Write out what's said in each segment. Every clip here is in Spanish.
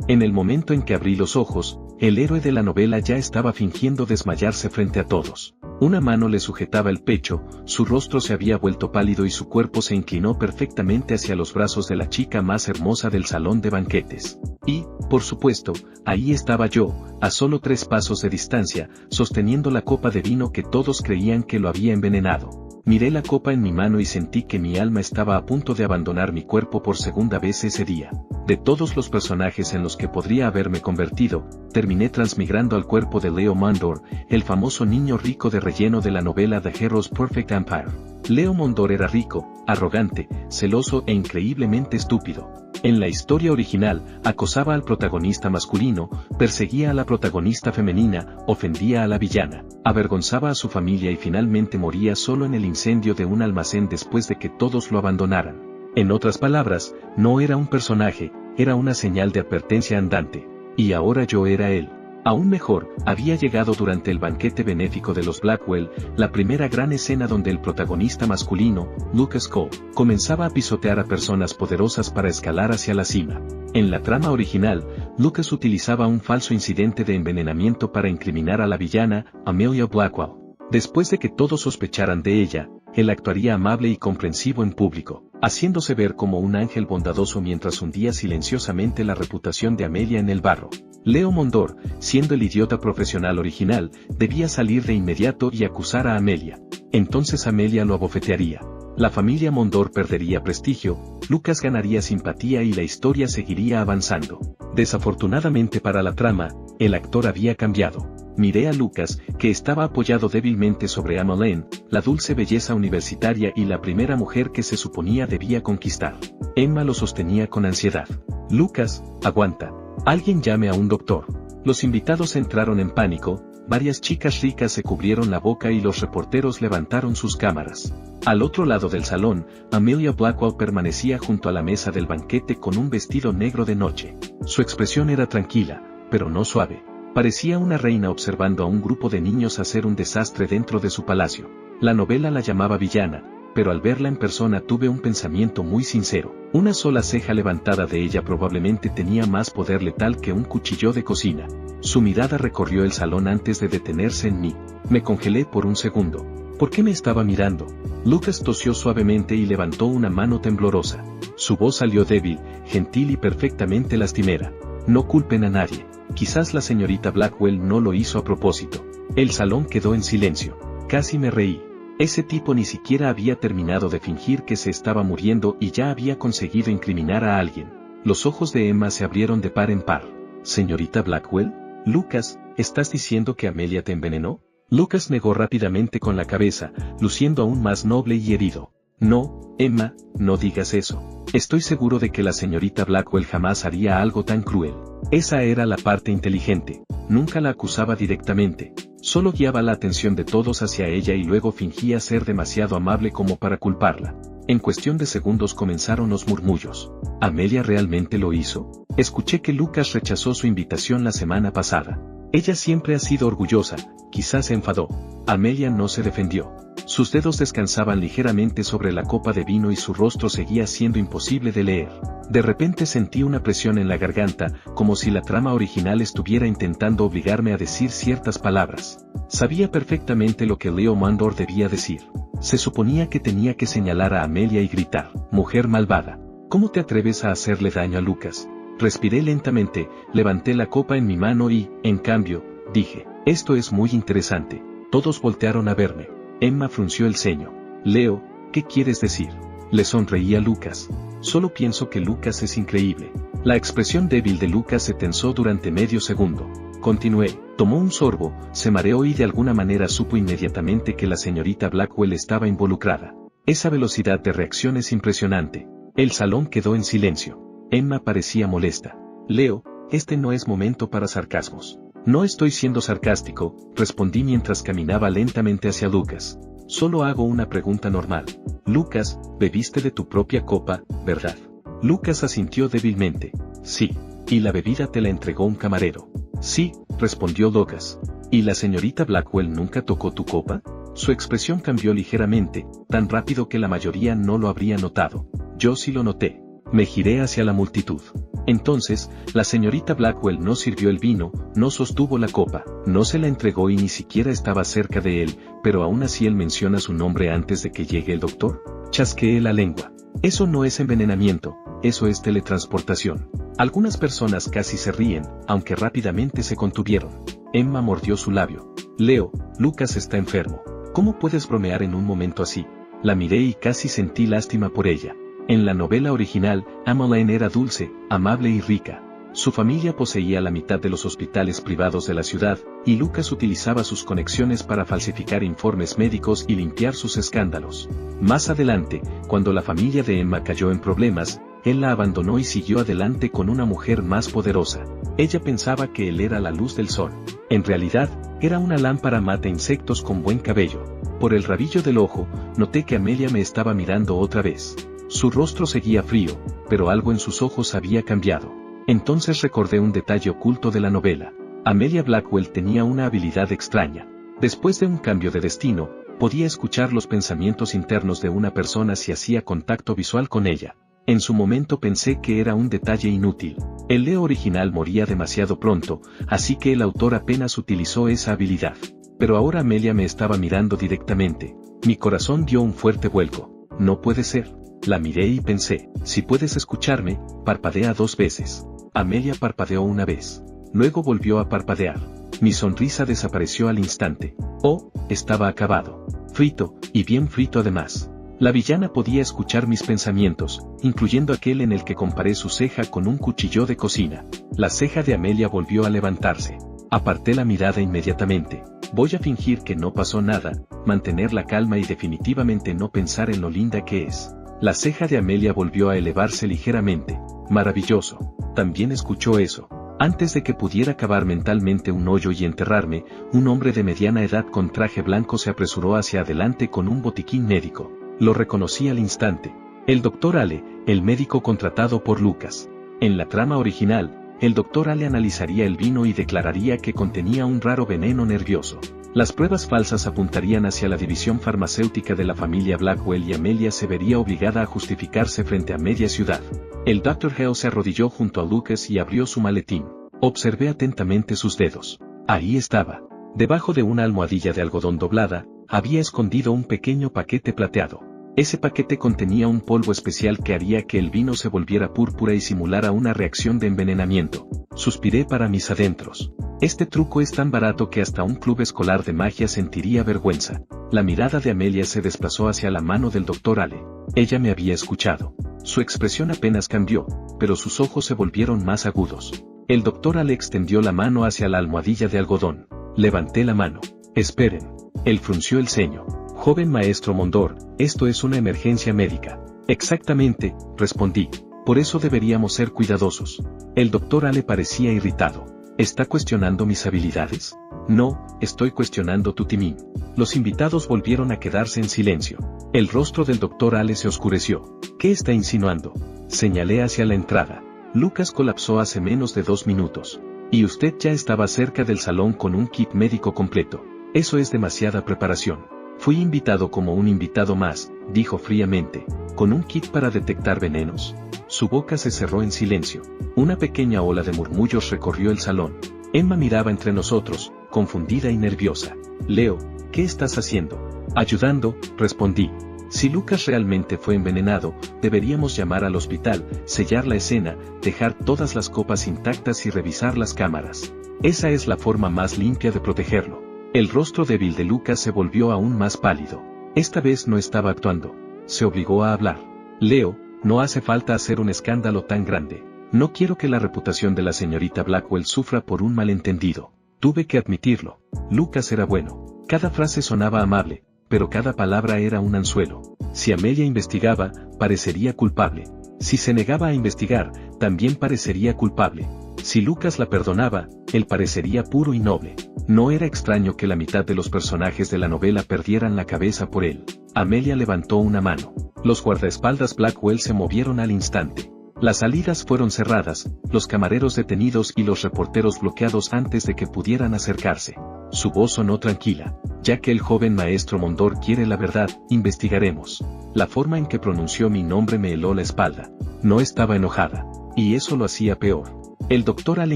En el momento en que abrí los ojos, el héroe de la novela ya estaba fingiendo desmayarse frente a todos. Una mano le sujetaba el pecho, su rostro se había vuelto pálido y su cuerpo se inclinó perfectamente hacia los brazos de la chica más hermosa del salón de banquetes. Y, por supuesto, ahí estaba yo, a solo 3 pasos de distancia, sosteniendo la copa de vino que todos creían que lo había envenenado. Miré la copa en mi mano y sentí que mi alma estaba a punto de abandonar mi cuerpo por segunda vez ese día. De todos los personajes en los que podría haberme convertido, terminé transmigrando al cuerpo de Leo Mondor, el famoso niño rico de relleno de la novela The Hero's Perfect Empire. Leo Mondor era rico, arrogante, celoso e increíblemente estúpido. En la historia original, acosaba al protagonista masculino, perseguía a la protagonista femenina, ofendía a la villana, avergonzaba a su familia y finalmente moría solo en el incendio de un almacén después de que todos lo abandonaran. En otras palabras, no era un personaje, era una señal de advertencia andante. Y ahora yo era él. Aún mejor, había llegado durante el banquete benéfico de los Blackwell, la primera gran escena donde el protagonista masculino, Lucas Cole, comenzaba a pisotear a personas poderosas para escalar hacia la cima. En la trama original, Lucas utilizaba un falso incidente de envenenamiento para incriminar a la villana, Amelia Blackwell. Después de que todos sospecharan de ella, él actuaría amable y comprensivo en público, haciéndose ver como un ángel bondadoso mientras hundía silenciosamente la reputación de Amelia en el barro. Leo Mondor, siendo el idiota profesional original, debía salir de inmediato y acusar a Amelia. Entonces Amelia lo abofetearía. La familia Mondor perdería prestigio, Lucas ganaría simpatía y la historia seguiría avanzando. Desafortunadamente para la trama, el actor había cambiado. Miré a Lucas, que estaba apoyado débilmente sobre Emmeline, la dulce belleza universitaria y la primera mujer que se suponía debía conquistar. Emma lo sostenía con ansiedad. Lucas, aguanta. Alguien llame a un doctor. Los invitados entraron en pánico, varias chicas ricas se cubrieron la boca y los reporteros levantaron sus cámaras. Al otro lado del salón, Amelia Blackwell permanecía junto a la mesa del banquete con un vestido negro de noche. Su expresión era tranquila, pero no suave. Parecía una reina observando a un grupo de niños hacer un desastre dentro de su palacio. La novela la llamaba villana, pero al verla en persona tuve un pensamiento muy sincero. Una sola ceja levantada de ella probablemente tenía más poder letal que un cuchillo de cocina. Su mirada recorrió el salón antes de detenerse en mí. Me congelé por un segundo. ¿Por qué me estaba mirando? Lucas tosió suavemente y levantó una mano temblorosa. Su voz salió débil, gentil y perfectamente lastimera. No culpen a nadie. Quizás la señorita Blackwell no lo hizo a propósito. El salón quedó en silencio. Casi me reí. Ese tipo ni siquiera había terminado de fingir que se estaba muriendo y ya había conseguido incriminar a alguien. Los ojos de Emma se abrieron de par en par. ¿Señorita Blackwell? Lucas, ¿estás diciendo que Amelia te envenenó? Lucas negó rápidamente con la cabeza, luciendo aún más noble y herido. No, Emma, no digas eso. Estoy seguro de que la señorita Blackwell jamás haría algo tan cruel. Esa era la parte inteligente. Nunca la acusaba directamente. Solo guiaba la atención de todos hacia ella y luego fingía ser demasiado amable como para culparla. En cuestión de segundos comenzaron los murmullos. ¿Amelia realmente lo hizo? Escuché que Lucas rechazó su invitación la semana pasada. Ella siempre ha sido orgullosa, quizás se enfadó. Amelia no se defendió. Sus dedos descansaban ligeramente sobre la copa de vino y su rostro seguía siendo imposible de leer. De repente sentí una presión en la garganta, como si la trama original estuviera intentando obligarme a decir ciertas palabras. Sabía perfectamente lo que Leo Mondor debía decir. Se suponía que tenía que señalar a Amelia y gritar: «Mujer malvada, ¿cómo te atreves a hacerle daño a Lucas?». Respiré lentamente, levanté la copa en mi mano y, en cambio, dije: «Esto es muy interesante». Todos voltearon a verme. Emma frunció el ceño. «Leo, ¿qué quieres decir?». Le sonreí a Lucas. «Solo pienso que Lucas es increíble». La expresión débil de Lucas se tensó durante medio segundo. Continué, tomó un sorbo, se mareó y de alguna manera supo inmediatamente que la señorita Blackwell estaba involucrada. Esa velocidad de reacción es impresionante. El salón quedó en silencio. Emma parecía molesta. «Leo, este no es momento para sarcasmos». «No estoy siendo sarcástico», respondí mientras caminaba lentamente hacia Lucas. «Solo hago una pregunta normal. Lucas, bebiste de tu propia copa, ¿verdad?». Lucas asintió débilmente. «Sí». «¿Y la bebida te la entregó un camarero?». «Sí», respondió Lucas. «¿Y la señorita Blackwell nunca tocó tu copa?». Su expresión cambió ligeramente, tan rápido que la mayoría no lo habría notado. Yo sí lo noté. Me giré hacia la multitud. Entonces, la señorita Blackwell no sirvió el vino, no sostuvo la copa, no se la entregó y ni siquiera estaba cerca de él, pero aún así él menciona su nombre antes de que llegue el doctor. Chasqueé la lengua. Eso no es envenenamiento, eso es teletransportación. Algunas personas casi se ríen, aunque rápidamente se contuvieron. Emma mordió su labio. Leo, Lucas está enfermo. ¿Cómo puedes bromear en un momento así? La miré y casi sentí lástima por ella. En la novela original, Emmeline era dulce, amable y rica. Su familia poseía la mitad de los hospitales privados de la ciudad, y Lucas utilizaba sus conexiones para falsificar informes médicos y limpiar sus escándalos. Más adelante, cuando la familia de Emma cayó en problemas, él la abandonó y siguió adelante con una mujer más poderosa. Ella pensaba que él era la luz del sol. En realidad, era una lámpara mata insectos con buen cabello. Por el rabillo del ojo, noté que Amelia me estaba mirando otra vez. Su rostro seguía frío, pero algo en sus ojos había cambiado. Entonces recordé un detalle oculto de la novela. Amelia Blackwell tenía una habilidad extraña. Después de un cambio de destino, podía escuchar los pensamientos internos de una persona si hacía contacto visual con ella. En su momento pensé que era un detalle inútil. El Leo original moría demasiado pronto, así que el autor apenas utilizó esa habilidad. Pero ahora Amelia me estaba mirando directamente. Mi corazón dio un fuerte vuelco. No puede ser. La miré y pensé, si puedes escucharme, parpadea 2 veces. Amelia parpadeó una vez. Luego volvió a parpadear. Mi sonrisa desapareció al instante. Oh, estaba acabado. Frito, y bien frito además. La villana podía escuchar mis pensamientos, incluyendo aquel en el que comparé su ceja con un cuchillo de cocina. La ceja de Amelia volvió a levantarse. Aparté la mirada inmediatamente. Voy a fingir que no pasó nada, mantener la calma y definitivamente no pensar en lo linda que es. La ceja de Amelia volvió a elevarse ligeramente. Maravilloso. También escuchó eso. Antes de que pudiera cavar mentalmente un hoyo y enterrarme, un hombre de mediana edad con traje blanco se apresuró hacia adelante con un botiquín médico. Lo reconocí al instante. El Dr. Ale, el médico contratado por Lucas. En la trama original, el Dr. Ale analizaría el vino y declararía que contenía un raro veneno nervioso. Las pruebas falsas apuntarían hacia la división farmacéutica de la familia Blackwell y Amelia se vería obligada a justificarse frente a media ciudad. El Dr. Hale se arrodilló junto a Lucas y abrió su maletín. Observé atentamente sus dedos. Ahí estaba. Debajo de una almohadilla de algodón doblada, había escondido un pequeño paquete plateado. Ese paquete contenía un polvo especial que haría que el vino se volviera púrpura y simulara una reacción de envenenamiento. Suspiré para mis adentros. Este truco es tan barato que hasta un club escolar de magia sentiría vergüenza. La mirada de Amelia se desplazó hacia la mano del Dr. Ale. Ella me había escuchado. Su expresión apenas cambió, pero sus ojos se volvieron más agudos. El Dr. Ale extendió la mano hacia la almohadilla de algodón. Levanté la mano. Esperen. Él frunció el ceño. Joven maestro Mondor, esto es una emergencia médica. Exactamente, respondí. Por eso deberíamos ser cuidadosos. El Dr. Ale parecía irritado. ¿Está cuestionando mis habilidades? No, estoy cuestionando tu timing. Los invitados volvieron a quedarse en silencio. El rostro del Dr. Ale se oscureció. ¿Qué está insinuando? Señalé hacia la entrada. Lucas colapsó hace menos de 2 minutos. Y usted ya estaba cerca del salón con un kit médico completo. Eso es demasiada preparación. Fui invitado como un invitado más, dijo fríamente. ¿Con un kit para detectar venenos? Su boca se cerró en silencio. Una pequeña ola de murmullos recorrió el salón. Emma miraba entre nosotros, confundida y nerviosa. Leo, ¿qué estás haciendo? Ayudando, respondí. Si Lucas realmente fue envenenado, deberíamos llamar al hospital, sellar la escena, dejar todas las copas intactas y revisar las cámaras. Esa es la forma más limpia de protegerlo. El rostro débil de Lucas se volvió aún más pálido. Esta vez no estaba actuando. Se obligó a hablar. Leo, no hace falta hacer un escándalo tan grande. No quiero que la reputación de la señorita Blackwell sufra por un malentendido. Tuve que admitirlo. Lucas era bueno. Cada frase sonaba amable, pero cada palabra era un anzuelo. Si Amelia investigaba, parecería culpable. Si se negaba a investigar, también parecería culpable. Si Lucas la perdonaba, él parecería puro y noble. No era extraño que la mitad de los personajes de la novela perdieran la cabeza por él. Amelia levantó una mano. Los guardaespaldas Blackwell se movieron al instante. Las salidas fueron cerradas, los camareros detenidos y los reporteros bloqueados antes de que pudieran acercarse. Su voz sonó tranquila. Ya que el joven maestro Mondor quiere la verdad, investigaremos. La forma en que pronunció mi nombre me heló la espalda. No estaba enojada. y eso lo hacía peor. El doctor Ale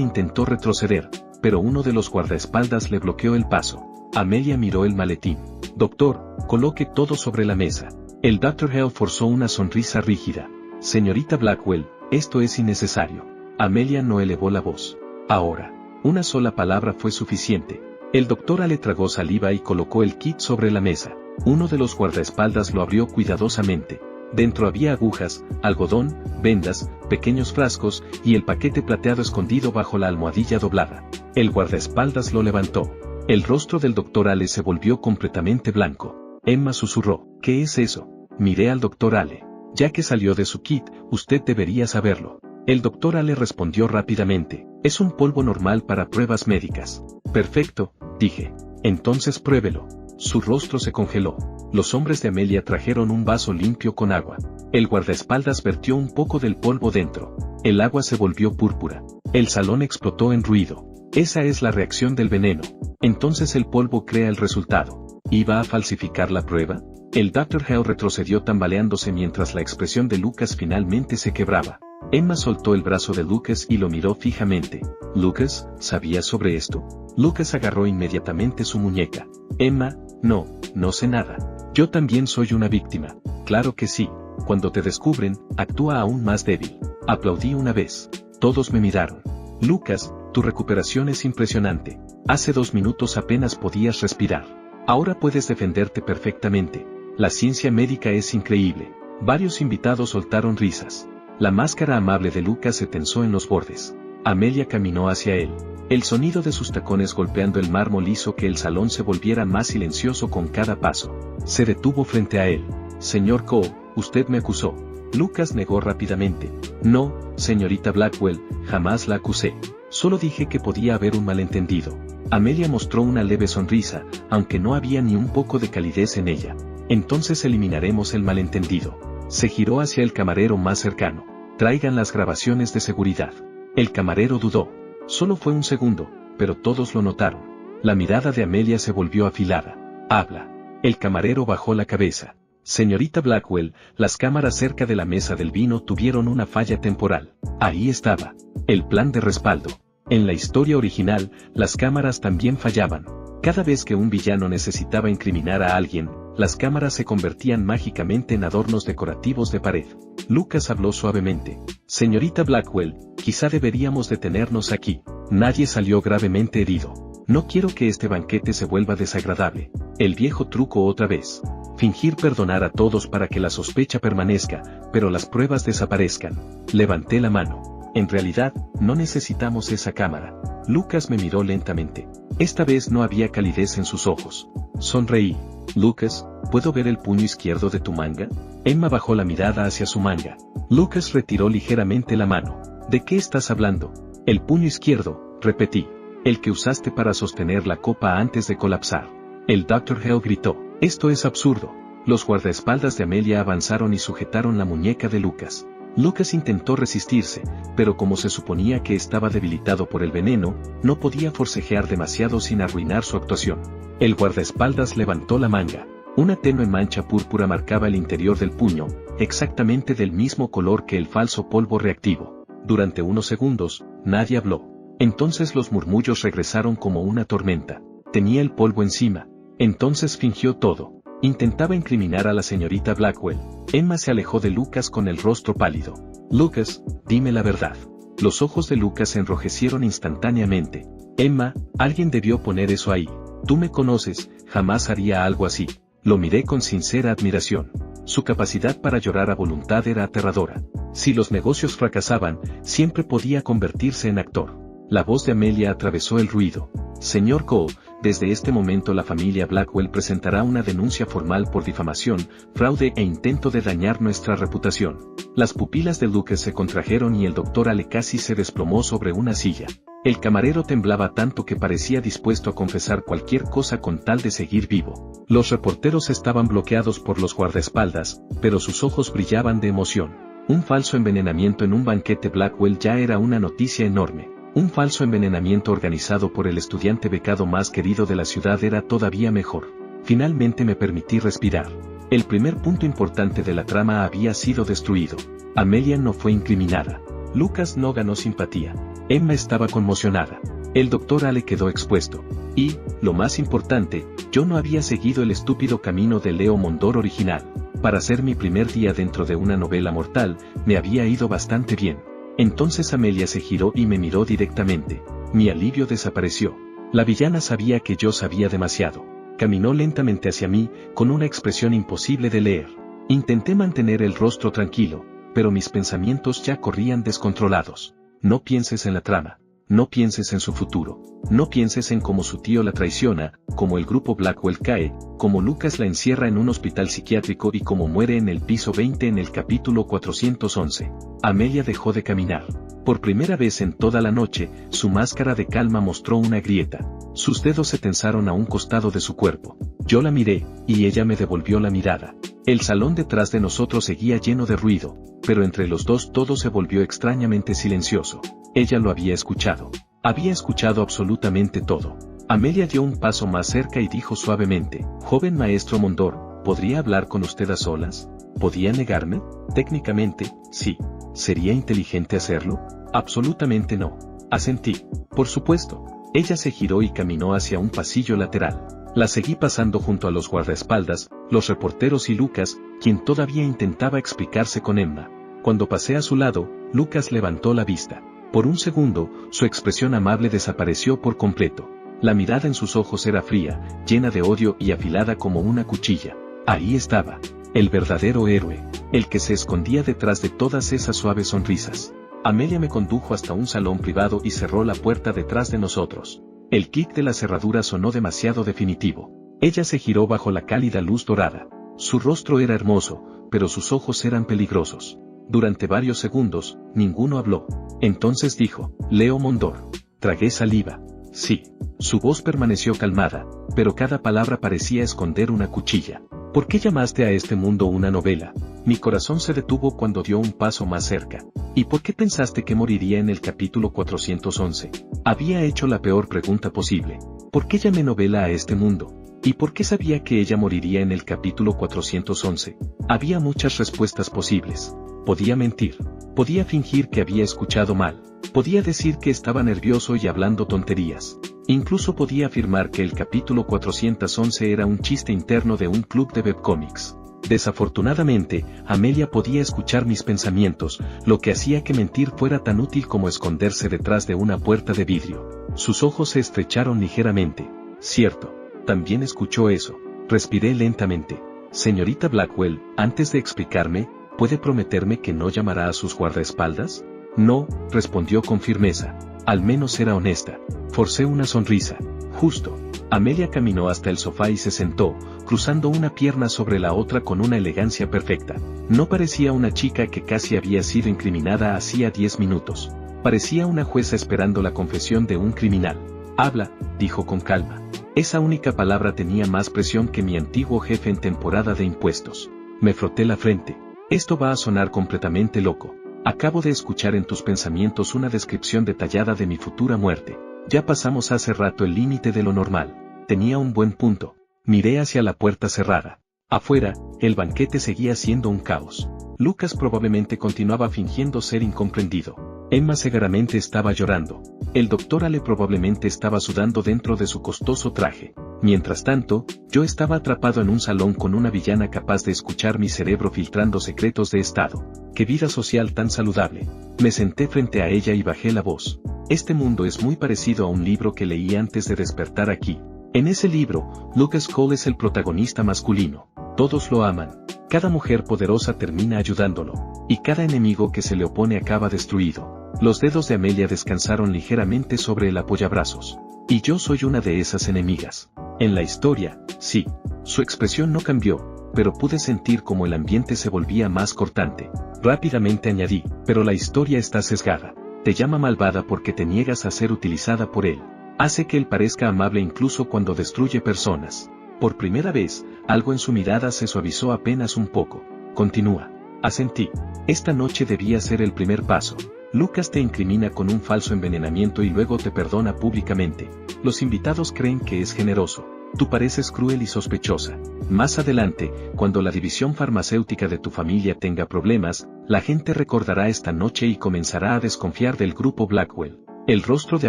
intentó retroceder, pero uno de los guardaespaldas le bloqueó el paso. Amelia miró el maletín. Doctor, coloque todo sobre la mesa. El Dr. Hale forzó una sonrisa rígida. Señorita Blackwell, esto es innecesario. Amelia no elevó la voz. Ahora, una sola palabra fue suficiente. El doctor Ale tragó saliva y colocó el kit sobre la mesa. Uno de los guardaespaldas lo abrió cuidadosamente. Dentro había agujas, algodón, vendas, pequeños frascos, y el paquete plateado escondido bajo la almohadilla doblada. El guardaespaldas lo levantó. El rostro del doctor Ale se volvió completamente blanco. Emma susurró, ¿qué es eso? Miré al doctor Ale. Ya que salió de su kit, usted debería saberlo. El doctor Ale respondió rápidamente, es un polvo normal para pruebas médicas. Perfecto, dije. Entonces pruébelo. Su rostro se congeló. Los hombres de Amelia trajeron un vaso limpio con agua. El guardaespaldas vertió un poco del polvo dentro. El agua se volvió púrpura. El salón explotó en ruido. Esa es la reacción del veneno. Entonces el polvo crea el resultado. ¿Iba a falsificar la prueba? El Dr. Hale retrocedió tambaleándose mientras la expresión de Lucas finalmente se quebraba. Emma soltó el brazo de Lucas y lo miró fijamente. ¿Lucas, sabías sobre esto? Lucas agarró inmediatamente su muñeca. Emma, no sé nada. Yo también soy una víctima. Claro que sí. Cuando te descubren, actúa aún más débil. Aplaudí una vez. Todos me miraron. Lucas, tu recuperación es impresionante. Hace 2 minutos apenas podías respirar. Ahora puedes defenderte perfectamente. La ciencia médica es increíble. Varios invitados soltaron risas. La máscara amable de Lucas se tensó en los bordes. Amelia caminó hacia él. El sonido de sus tacones golpeando el mármol hizo que el salón se volviera más silencioso con cada paso. Se detuvo frente a él. Señor Cole, usted me acusó. Lucas negó rápidamente. No, señorita Blackwell, jamás la acusé. Solo dije que podía haber un malentendido. Amelia mostró una leve sonrisa, aunque no había ni un poco de calidez en ella. Entonces eliminaremos el malentendido. Se giró hacia el camarero más cercano. Traigan las grabaciones de seguridad. El camarero dudó. Solo fue un segundo, pero todos lo notaron. La mirada de Amelia se volvió afilada. Habla. El camarero bajó la cabeza. Señorita Blackwell, las cámaras cerca de la mesa del vino tuvieron una falla temporal. Ahí estaba. El plan de respaldo. En la historia original, las cámaras también fallaban. Cada vez que un villano necesitaba incriminar a alguien, las cámaras se convertían mágicamente en adornos decorativos de pared. Lucas habló suavemente. Señorita Blackwell, quizá deberíamos detenernos aquí. Nadie salió gravemente herido. No quiero que este banquete se vuelva desagradable. El viejo truco otra vez. Fingir perdonar a todos para que la sospecha permanezca, pero las pruebas desaparezcan. Levanté la mano. En realidad, no necesitamos esa cámara. Lucas me miró lentamente. Esta vez no había calidez en sus ojos. Sonreí. Lucas, ¿puedo ver el puño izquierdo de tu manga? Emma bajó la mirada hacia su manga. Lucas retiró ligeramente la mano. ¿De qué estás hablando? El puño izquierdo, repetí. El que usaste para sostener la copa antes de colapsar. El Dr. Hale gritó. Esto es absurdo. Los guardaespaldas de Amelia avanzaron y sujetaron la muñeca de Lucas. Lucas intentó resistirse, pero como se suponía que estaba debilitado por el veneno, no podía forcejear demasiado sin arruinar su actuación. El guardaespaldas levantó la manga. Una tenue mancha púrpura marcaba el interior del puño, exactamente del mismo color que el falso polvo reactivo. Durante unos segundos, nadie habló. Entonces los murmullos regresaron como una tormenta. Tenía el polvo encima. Entonces fingió todo. Intentaba incriminar a la señorita Blackwell. Emma se alejó de Lucas con el rostro pálido. Lucas, dime la verdad. Los ojos de Lucas se enrojecieron instantáneamente. Emma, alguien debió poner eso ahí. Tú me conoces, jamás haría algo así. Lo miré con sincera admiración. Su capacidad para llorar a voluntad era aterradora. Si los negocios fracasaban, siempre podía convertirse en actor. La voz de Amelia atravesó el ruido. Señor Cole, desde este momento la familia Blackwell presentará una denuncia formal por difamación, fraude e intento de dañar nuestra reputación. Las pupilas de Lucas se contrajeron y el doctor Ale casi se desplomó sobre una silla. El camarero temblaba tanto que parecía dispuesto a confesar cualquier cosa con tal de seguir vivo. Los reporteros estaban bloqueados por los guardaespaldas, pero sus ojos brillaban de emoción. Un falso envenenamiento en un banquete Blackwell ya era una noticia enorme. Un falso envenenamiento organizado por el estudiante becado más querido de la ciudad era todavía mejor. Finalmente me permití respirar. El primer punto importante de la trama había sido destruido. Amelia no fue incriminada. Lucas no ganó simpatía. Emma estaba conmocionada. El doctor Ale quedó expuesto. Y, lo más importante, yo no había seguido el estúpido camino de Leo Mondor original. Para ser mi primer día dentro de una novela mortal, me había ido bastante bien. Entonces Amelia se giró y me miró directamente. Mi alivio desapareció. La villana sabía que yo sabía demasiado. Caminó lentamente hacia mí, con una expresión imposible de leer. Intenté mantener el rostro tranquilo, pero mis pensamientos ya corrían descontrolados. No pienses en la trama. No pienses en su futuro. No pienses en cómo su tío la traiciona, cómo el grupo Blackwell cae, cómo Lucas la encierra en un hospital psiquiátrico y cómo muere en el piso 20 en el capítulo 411. Amelia dejó de caminar. Por primera vez en toda la noche, su máscara de calma mostró una grieta. Sus dedos se tensaron a un costado de su cuerpo. Yo la miré, y ella me devolvió la mirada. El salón detrás de nosotros seguía lleno de ruido, pero entre los dos todo se volvió extrañamente silencioso. Ella lo había escuchado. Había escuchado absolutamente todo. Amelia dio un paso más cerca y dijo suavemente: «Joven maestro Mondor, ¿podría hablar con usted a solas? ¿Podía negarme? Técnicamente, sí. ¿Sería inteligente hacerlo? Absolutamente no». Asentí. Por supuesto. Ella se giró y caminó hacia un pasillo lateral. La seguí pasando junto a los guardaespaldas, los reporteros y Lucas, quien todavía intentaba explicarse con Emma. Cuando pasé a su lado, Lucas levantó la vista. Por un segundo, su expresión amable desapareció por completo. La mirada en sus ojos era fría, llena de odio y afilada como una cuchilla. Ahí estaba. El verdadero héroe. El que se escondía detrás de todas esas suaves sonrisas. Amelia me condujo hasta un salón privado y cerró la puerta detrás de nosotros. El clic de la cerradura sonó demasiado definitivo. Ella se giró bajo la cálida luz dorada. Su rostro era hermoso, pero sus ojos eran peligrosos. Durante varios segundos, ninguno habló. Entonces dijo: «Leo Mondor». Tragué saliva. Sí. Su voz permaneció calmada, pero cada palabra parecía esconder una cuchilla. ¿Por qué llamaste a este mundo una novela? Mi corazón se detuvo cuando dio un paso más cerca. ¿Y por qué pensaste que moriría en el capítulo 411? Había hecho la peor pregunta posible. ¿Por qué llamé novela a este mundo? ¿Y por qué sabía que ella moriría en el capítulo 411? Había muchas respuestas posibles. Podía mentir. Podía fingir que había escuchado mal. Podía decir que estaba nervioso y hablando tonterías. Incluso podía afirmar que el capítulo 411 era un chiste interno de un club de webcomics. Desafortunadamente, Amelia podía escuchar mis pensamientos, lo que hacía que mentir fuera tan útil como esconderse detrás de una puerta de vidrio. Sus ojos se estrecharon ligeramente. Cierto. También escuchó eso. Respiré lentamente. Señorita Blackwell, antes de explicarme, ¿puede prometerme que no llamará a sus guardaespaldas? No, respondió con firmeza. Al menos era honesta. Forcé una sonrisa. Justo. Amelia caminó hasta el sofá y se sentó, cruzando una pierna sobre la otra con una elegancia perfecta. No parecía una chica que casi había sido incriminada hacía 10 minutos. Parecía una jueza esperando la confesión de un criminal. Habla, dijo con calma. Esa única palabra tenía más presión que mi antiguo jefe en temporada de impuestos. Me froté la frente. Esto va a sonar completamente loco. Acabo de escuchar en tus pensamientos una descripción detallada de mi futura muerte. Ya pasamos hace rato el límite de lo normal. Tenía un buen punto. Miré hacia la puerta cerrada. Afuera, el banquete seguía siendo un caos. Lucas probablemente continuaba fingiendo ser incomprendido. Emma seguramente estaba llorando. El doctor Ale probablemente estaba sudando dentro de su costoso traje. Mientras tanto, yo estaba atrapado en un salón con una villana capaz de escuchar mi cerebro filtrando secretos de estado. ¡Qué vida social tan saludable! Me senté frente a ella y bajé la voz. Este mundo es muy parecido a un libro que leí antes de despertar aquí. En ese libro, Lucas Cole es el protagonista masculino. Todos lo aman. Cada mujer poderosa termina ayudándolo. Y cada enemigo que se le opone acaba destruido. Los dedos de Amelia descansaron ligeramente sobre el apoyabrazos. Y yo soy una de esas enemigas. En la historia, sí. Su expresión no cambió, pero pude sentir como el ambiente se volvía más cortante. Rápidamente añadí, pero la historia está sesgada. Te llama malvada porque te niegas a ser utilizada por él. Hace que él parezca amable incluso cuando destruye personas. Por primera vez, algo en su mirada se suavizó apenas un poco. Continúa. Asentí. Esta noche debía ser el primer paso. Lucas te incrimina con un falso envenenamiento y luego te perdona públicamente. Los invitados creen que es generoso. Tú pareces cruel y sospechosa. Más adelante, cuando la división farmacéutica de tu familia tenga problemas, la gente recordará esta noche y comenzará a desconfiar del grupo Blackwell. El rostro de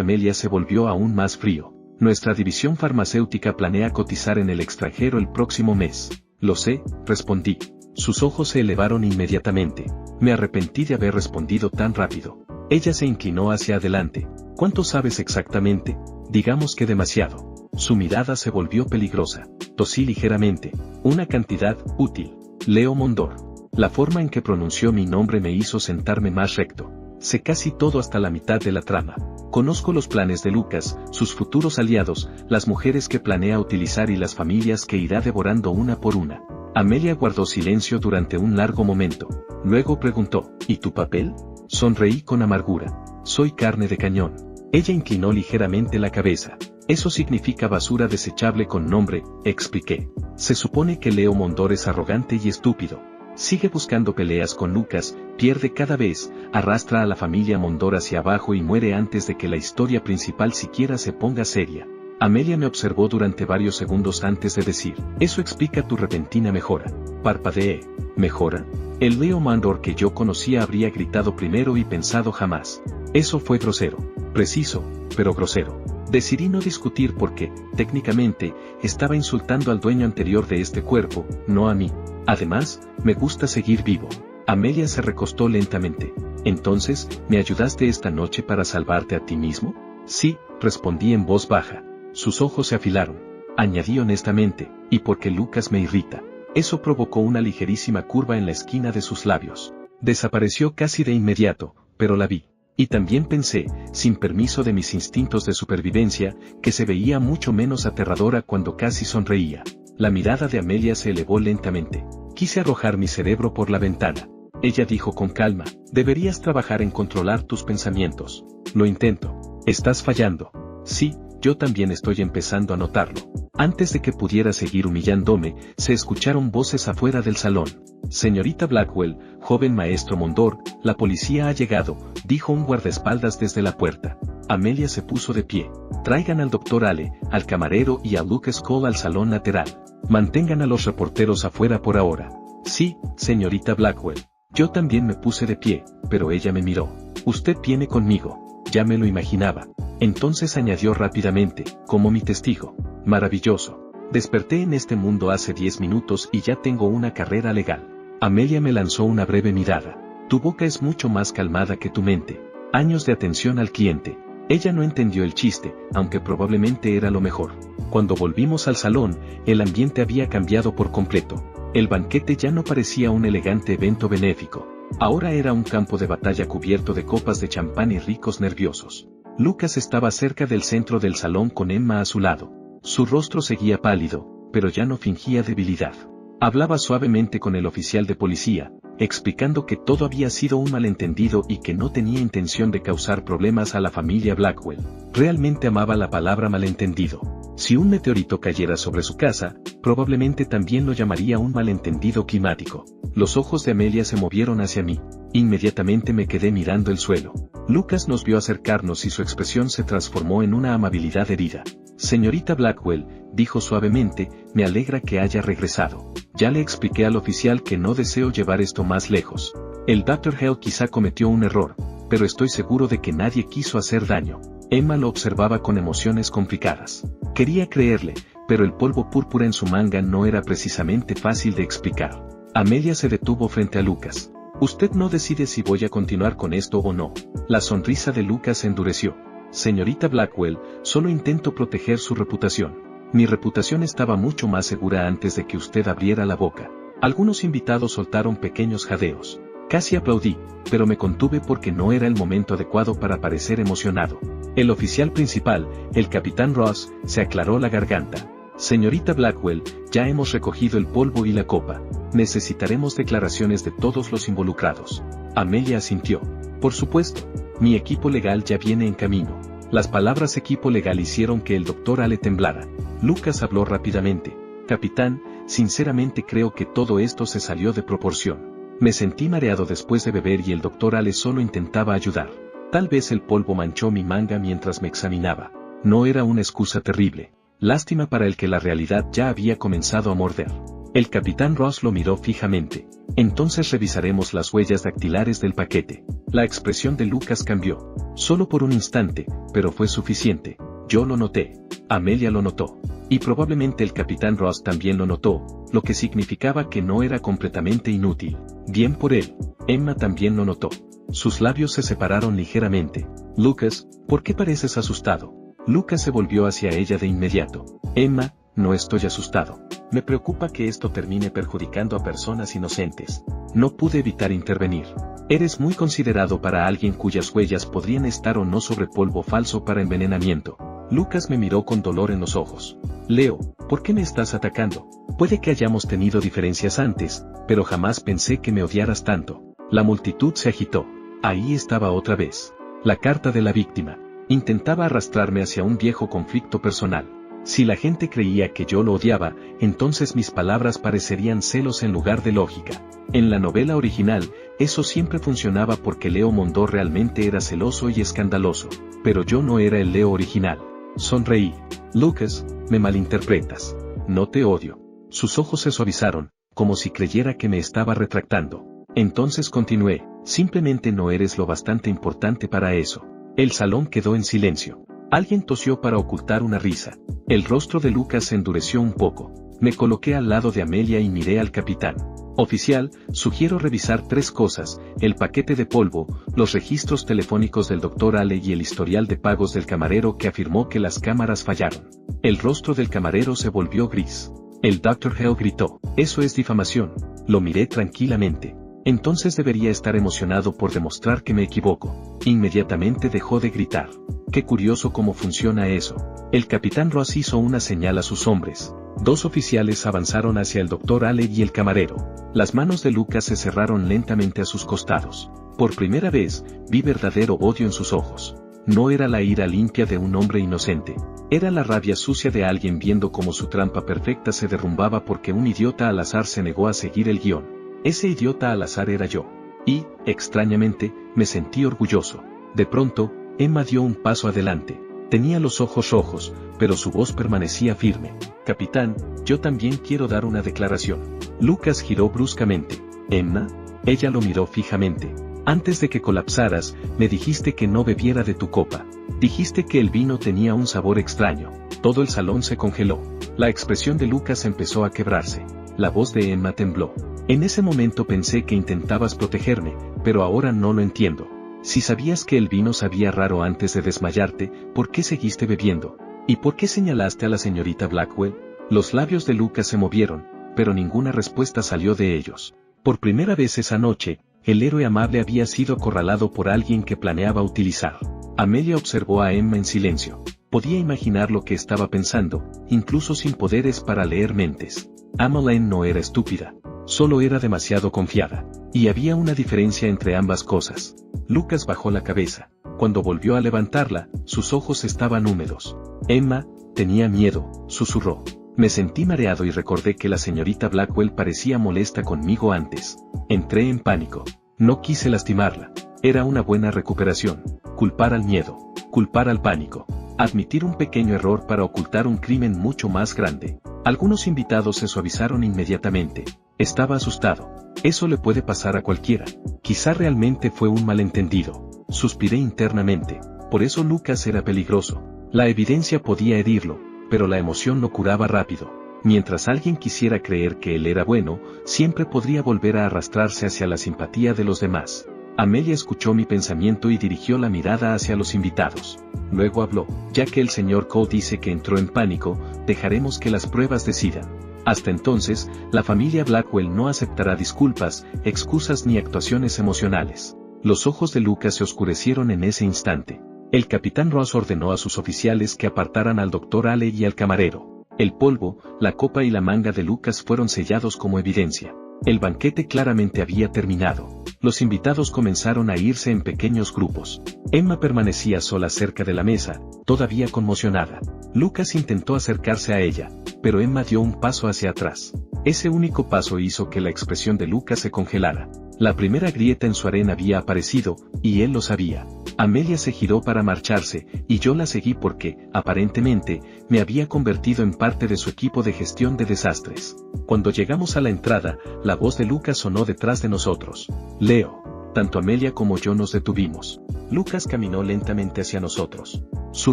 Amelia se volvió aún más frío. Nuestra división farmacéutica planea cotizar en el extranjero el próximo mes. Lo sé, respondí. Sus ojos se elevaron inmediatamente. Me arrepentí de haber respondido tan rápido. Ella se inclinó hacia adelante. ¿Cuánto sabes exactamente? Digamos que demasiado. Su mirada se volvió peligrosa. Tosí ligeramente. Una cantidad útil. Leo Mondor. La forma en que pronunció mi nombre me hizo sentarme más recto. Sé casi todo hasta la mitad de la trama. Conozco los planes de Lucas, sus futuros aliados, las mujeres que planea utilizar y las familias que irá devorando una por una. Amelia guardó silencio durante un largo momento. Luego preguntó, ¿y tu papel? Sonreí con amargura. Soy carne de cañón. Ella inclinó ligeramente la cabeza. Eso significa basura desechable con nombre, expliqué. Se supone que Leo Mondor es arrogante y estúpido. Sigue buscando peleas con Lucas, pierde cada vez, arrastra a la familia Mondor hacia abajo y muere antes de que la historia principal siquiera se ponga seria. Amelia me observó durante varios segundos antes de decir, eso explica tu repentina mejora. Parpadeé. ¿Mejora? El Leo Mondor que yo conocía habría gritado primero y pensado jamás. Eso fue grosero. Preciso, pero grosero. Decidí no discutir porque, técnicamente, estaba insultando al dueño anterior de este cuerpo, no a mí. Además, me gusta seguir vivo. Amelia se recostó lentamente. ¿Entonces, me ayudaste esta noche para salvarte a ti mismo? Sí, respondí en voz baja. Sus ojos se afilaron. Añadí honestamente, y porque Lucas me irrita. Eso provocó una ligerísima curva en la esquina de sus labios. Desapareció casi de inmediato, pero la vi. Y también pensé, sin permiso de mis instintos de supervivencia, que se veía mucho menos aterradora cuando casi sonreía. La mirada de Amelia se elevó lentamente. Quise arrojar mi cerebro por la ventana. Ella dijo con calma, deberías trabajar en controlar tus pensamientos. Lo intento. Estás fallando. Sí, yo también estoy empezando a notarlo. Antes de que pudiera seguir humillándome, se escucharon voces afuera del salón. Señorita Blackwell, joven maestro Mondor, la policía ha llegado, dijo un guardaespaldas desde la puerta. Amelia se puso de pie. Traigan al doctor Ale, al camarero y a Lucas Cole al salón lateral. Mantengan a los reporteros afuera por ahora. Sí, señorita Blackwell. Yo también me puse de pie, pero ella me miró. Usted viene conmigo. Ya me lo imaginaba. Entonces añadió rápidamente, como mi testigo. Maravilloso. Desperté en este mundo hace 10 minutos y ya tengo una carrera legal. Amelia me lanzó una breve mirada. Tu boca es mucho más calmada que tu mente. Años de atención al cliente. Ella no entendió el chiste, aunque probablemente era lo mejor. Cuando volvimos al salón, el ambiente había cambiado por completo. El banquete ya no parecía un elegante evento benéfico. Ahora era un campo de batalla cubierto de copas de champán y ricos nerviosos. Lucas estaba cerca del centro del salón con Emma a su lado. Su rostro seguía pálido, pero ya no fingía debilidad. Hablaba suavemente con el oficial de policía, explicando que todo había sido un malentendido y que no tenía intención de causar problemas a la familia Blackwell. Realmente amaba la palabra malentendido. Si un meteorito cayera sobre su casa, probablemente también lo llamaría un malentendido climático. Los ojos de Amelia se movieron hacia mí. Inmediatamente me quedé mirando el suelo. Lucas nos vio acercarnos y su expresión se transformó en una amabilidad herida. Señorita Blackwell, dijo suavemente, me alegra que haya regresado. Ya le expliqué al oficial que no deseo llevar esto más lejos. El Dr. Hell quizá cometió un error, pero estoy seguro de que nadie quiso hacer daño. Emma lo observaba con emociones complicadas. Quería creerle, pero el polvo púrpura en su manga no era precisamente fácil de explicar. Amelia se detuvo frente a Lucas. Usted no decide si voy a continuar con esto o no. La sonrisa de Lucas se endureció. Señorita Blackwell, solo intento proteger su reputación. Mi reputación estaba mucho más segura antes de que usted abriera la boca. Algunos invitados soltaron pequeños jadeos. Casi aplaudí, pero me contuve porque no era el momento adecuado para parecer emocionado. El oficial principal, el capitán Ross, se aclaró la garganta. Señorita Blackwell, ya hemos recogido el polvo y la copa. Necesitaremos declaraciones de todos los involucrados. Amelia asintió. Por supuesto, mi equipo legal ya viene en camino. Las palabras equipo legal hicieron que el doctor Ale temblara. Lucas habló rápidamente. Capitán, sinceramente creo que todo esto se salió de proporción. Me sentí mareado después de beber y el doctor Ale solo intentaba ayudar. Tal vez el polvo manchó mi manga mientras me examinaba. No era una excusa terrible. Lástima para el que la realidad ya había comenzado a morder. El capitán Ross lo miró fijamente. Entonces revisaremos las huellas dactilares del paquete. La expresión de Lucas cambió. Solo por un instante, pero fue suficiente. Yo lo noté. Amelia lo notó. Y probablemente el capitán Ross también lo notó, lo que significaba que no era completamente inútil. Bien por él. Emma también lo notó. Sus labios se separaron ligeramente. Lucas, ¿por qué pareces asustado? Lucas se volvió hacia ella de inmediato. Emma, no estoy asustado. Me preocupa que esto termine perjudicando a personas inocentes. No pude evitar intervenir. Eres muy considerado para alguien cuyas huellas podrían estar o no sobre polvo falso para envenenamiento. Lucas me miró con dolor en los ojos. Leo, ¿por qué me estás atacando? Puede que hayamos tenido diferencias antes, pero jamás pensé que me odiaras tanto. La multitud se agitó. Ahí estaba otra vez. La carta de la víctima. Intentaba arrastrarme hacia un viejo conflicto personal. Si la gente creía que yo lo odiaba, entonces mis palabras parecerían celos en lugar de lógica. En la novela original, eso siempre funcionaba porque Leo Mondor realmente era celoso y escandaloso. Pero yo no era el Leo original. Sonreí. Lucas, me malinterpretas. No te odio. Sus ojos se suavizaron, como si creyera que me estaba retractando. Entonces continué, simplemente no eres lo bastante importante para eso. El salón quedó en silencio. Alguien tosió para ocultar una risa. El rostro de Lucas se endureció un poco. Me coloqué al lado de Amelia y miré al capitán. Oficial, sugiero revisar 3 cosas, el paquete de polvo, los registros telefónicos del Dr. Ale y el historial de pagos del camarero que afirmó que las cámaras fallaron. El rostro del camarero se volvió gris. El Dr. Hale gritó, eso es difamación. Lo miré tranquilamente. Entonces debería estar emocionado por demostrar que me equivoco. Inmediatamente dejó de gritar. Qué curioso cómo funciona eso. El capitán Ross hizo una señal a sus hombres. 2 oficiales avanzaron hacia el Dr. Ale y el camarero. Las manos de Lucas se cerraron lentamente a sus costados. Por primera vez, vi verdadero odio en sus ojos. No era la ira limpia de un hombre inocente. Era la rabia sucia de alguien viendo cómo su trampa perfecta se derrumbaba porque un idiota al azar se negó a seguir el guión. Ese idiota al azar era yo. Y, extrañamente, me sentí orgulloso. De pronto, Emma dio un paso adelante. Tenía los ojos rojos, pero su voz permanecía firme. Capitán, yo también quiero dar una declaración. Lucas giró bruscamente. Emma, ella lo miró fijamente. Antes de que colapsaras, me dijiste que no bebiera de tu copa. Dijiste que el vino tenía un sabor extraño. Todo el salón se congeló. La expresión de Lucas empezó a quebrarse. La voz de Emma tembló. En ese momento pensé que intentabas protegerme, pero ahora no lo entiendo. Si sabías que el vino sabía raro antes de desmayarte, ¿por qué seguiste bebiendo? ¿Y por qué señalaste a la señorita Blackwell? Los labios de Lucas se movieron, pero ninguna respuesta salió de ellos. Por primera vez esa noche, el héroe amable había sido acorralado por alguien que planeaba utilizar. Amelia observó a Emma en silencio. Podía imaginar lo que estaba pensando, incluso sin poderes para leer mentes. Emmeline no era estúpida. Solo era demasiado confiada. Y había una diferencia entre ambas cosas. Lucas bajó la cabeza. Cuando volvió a levantarla, sus ojos estaban húmedos. Emma, tenía miedo, susurró. Me sentí mareado y recordé que la señorita Blackwell parecía molesta conmigo antes. Entré en pánico. No quise lastimarla. Era una buena recuperación. Culpar al miedo. Culpar al pánico. Admitir un pequeño error para ocultar un crimen mucho más grande. Algunos invitados se suavizaron inmediatamente. Estaba asustado. Eso le puede pasar a cualquiera. Quizá realmente fue un malentendido. Suspiré internamente. Por eso Lucas era peligroso. La evidencia podía herirlo, pero la emoción lo curaba rápido. Mientras alguien quisiera creer que él era bueno, siempre podría volver a arrastrarse hacia la simpatía de los demás. Amelia escuchó mi pensamiento y dirigió la mirada hacia los invitados. Luego habló, ya que el señor Cole dice que entró en pánico, dejaremos que las pruebas decidan. Hasta entonces, la familia Blackwell no aceptará disculpas, excusas ni actuaciones emocionales. Los ojos de Lucas se oscurecieron en ese instante. El capitán Ross ordenó a sus oficiales que apartaran al Dr. Ale y al camarero. El polvo, la copa y la manga de Lucas fueron sellados como evidencia. El banquete claramente había terminado. Los invitados comenzaron a irse en pequeños grupos. Emma permanecía sola cerca de la mesa, todavía conmocionada. Lucas intentó acercarse a ella, pero Emma dio un paso hacia atrás. Ese único paso hizo que la expresión de Lucas se congelara. La primera grieta en su arena había aparecido, y él lo sabía. Amelia se giró para marcharse, y yo la seguí porque, aparentemente, me había convertido en parte de su equipo de gestión de desastres. Cuando llegamos a la entrada, la voz de Lucas sonó detrás de nosotros. Leo. Tanto Amelia como yo nos detuvimos. Lucas caminó lentamente hacia nosotros. Su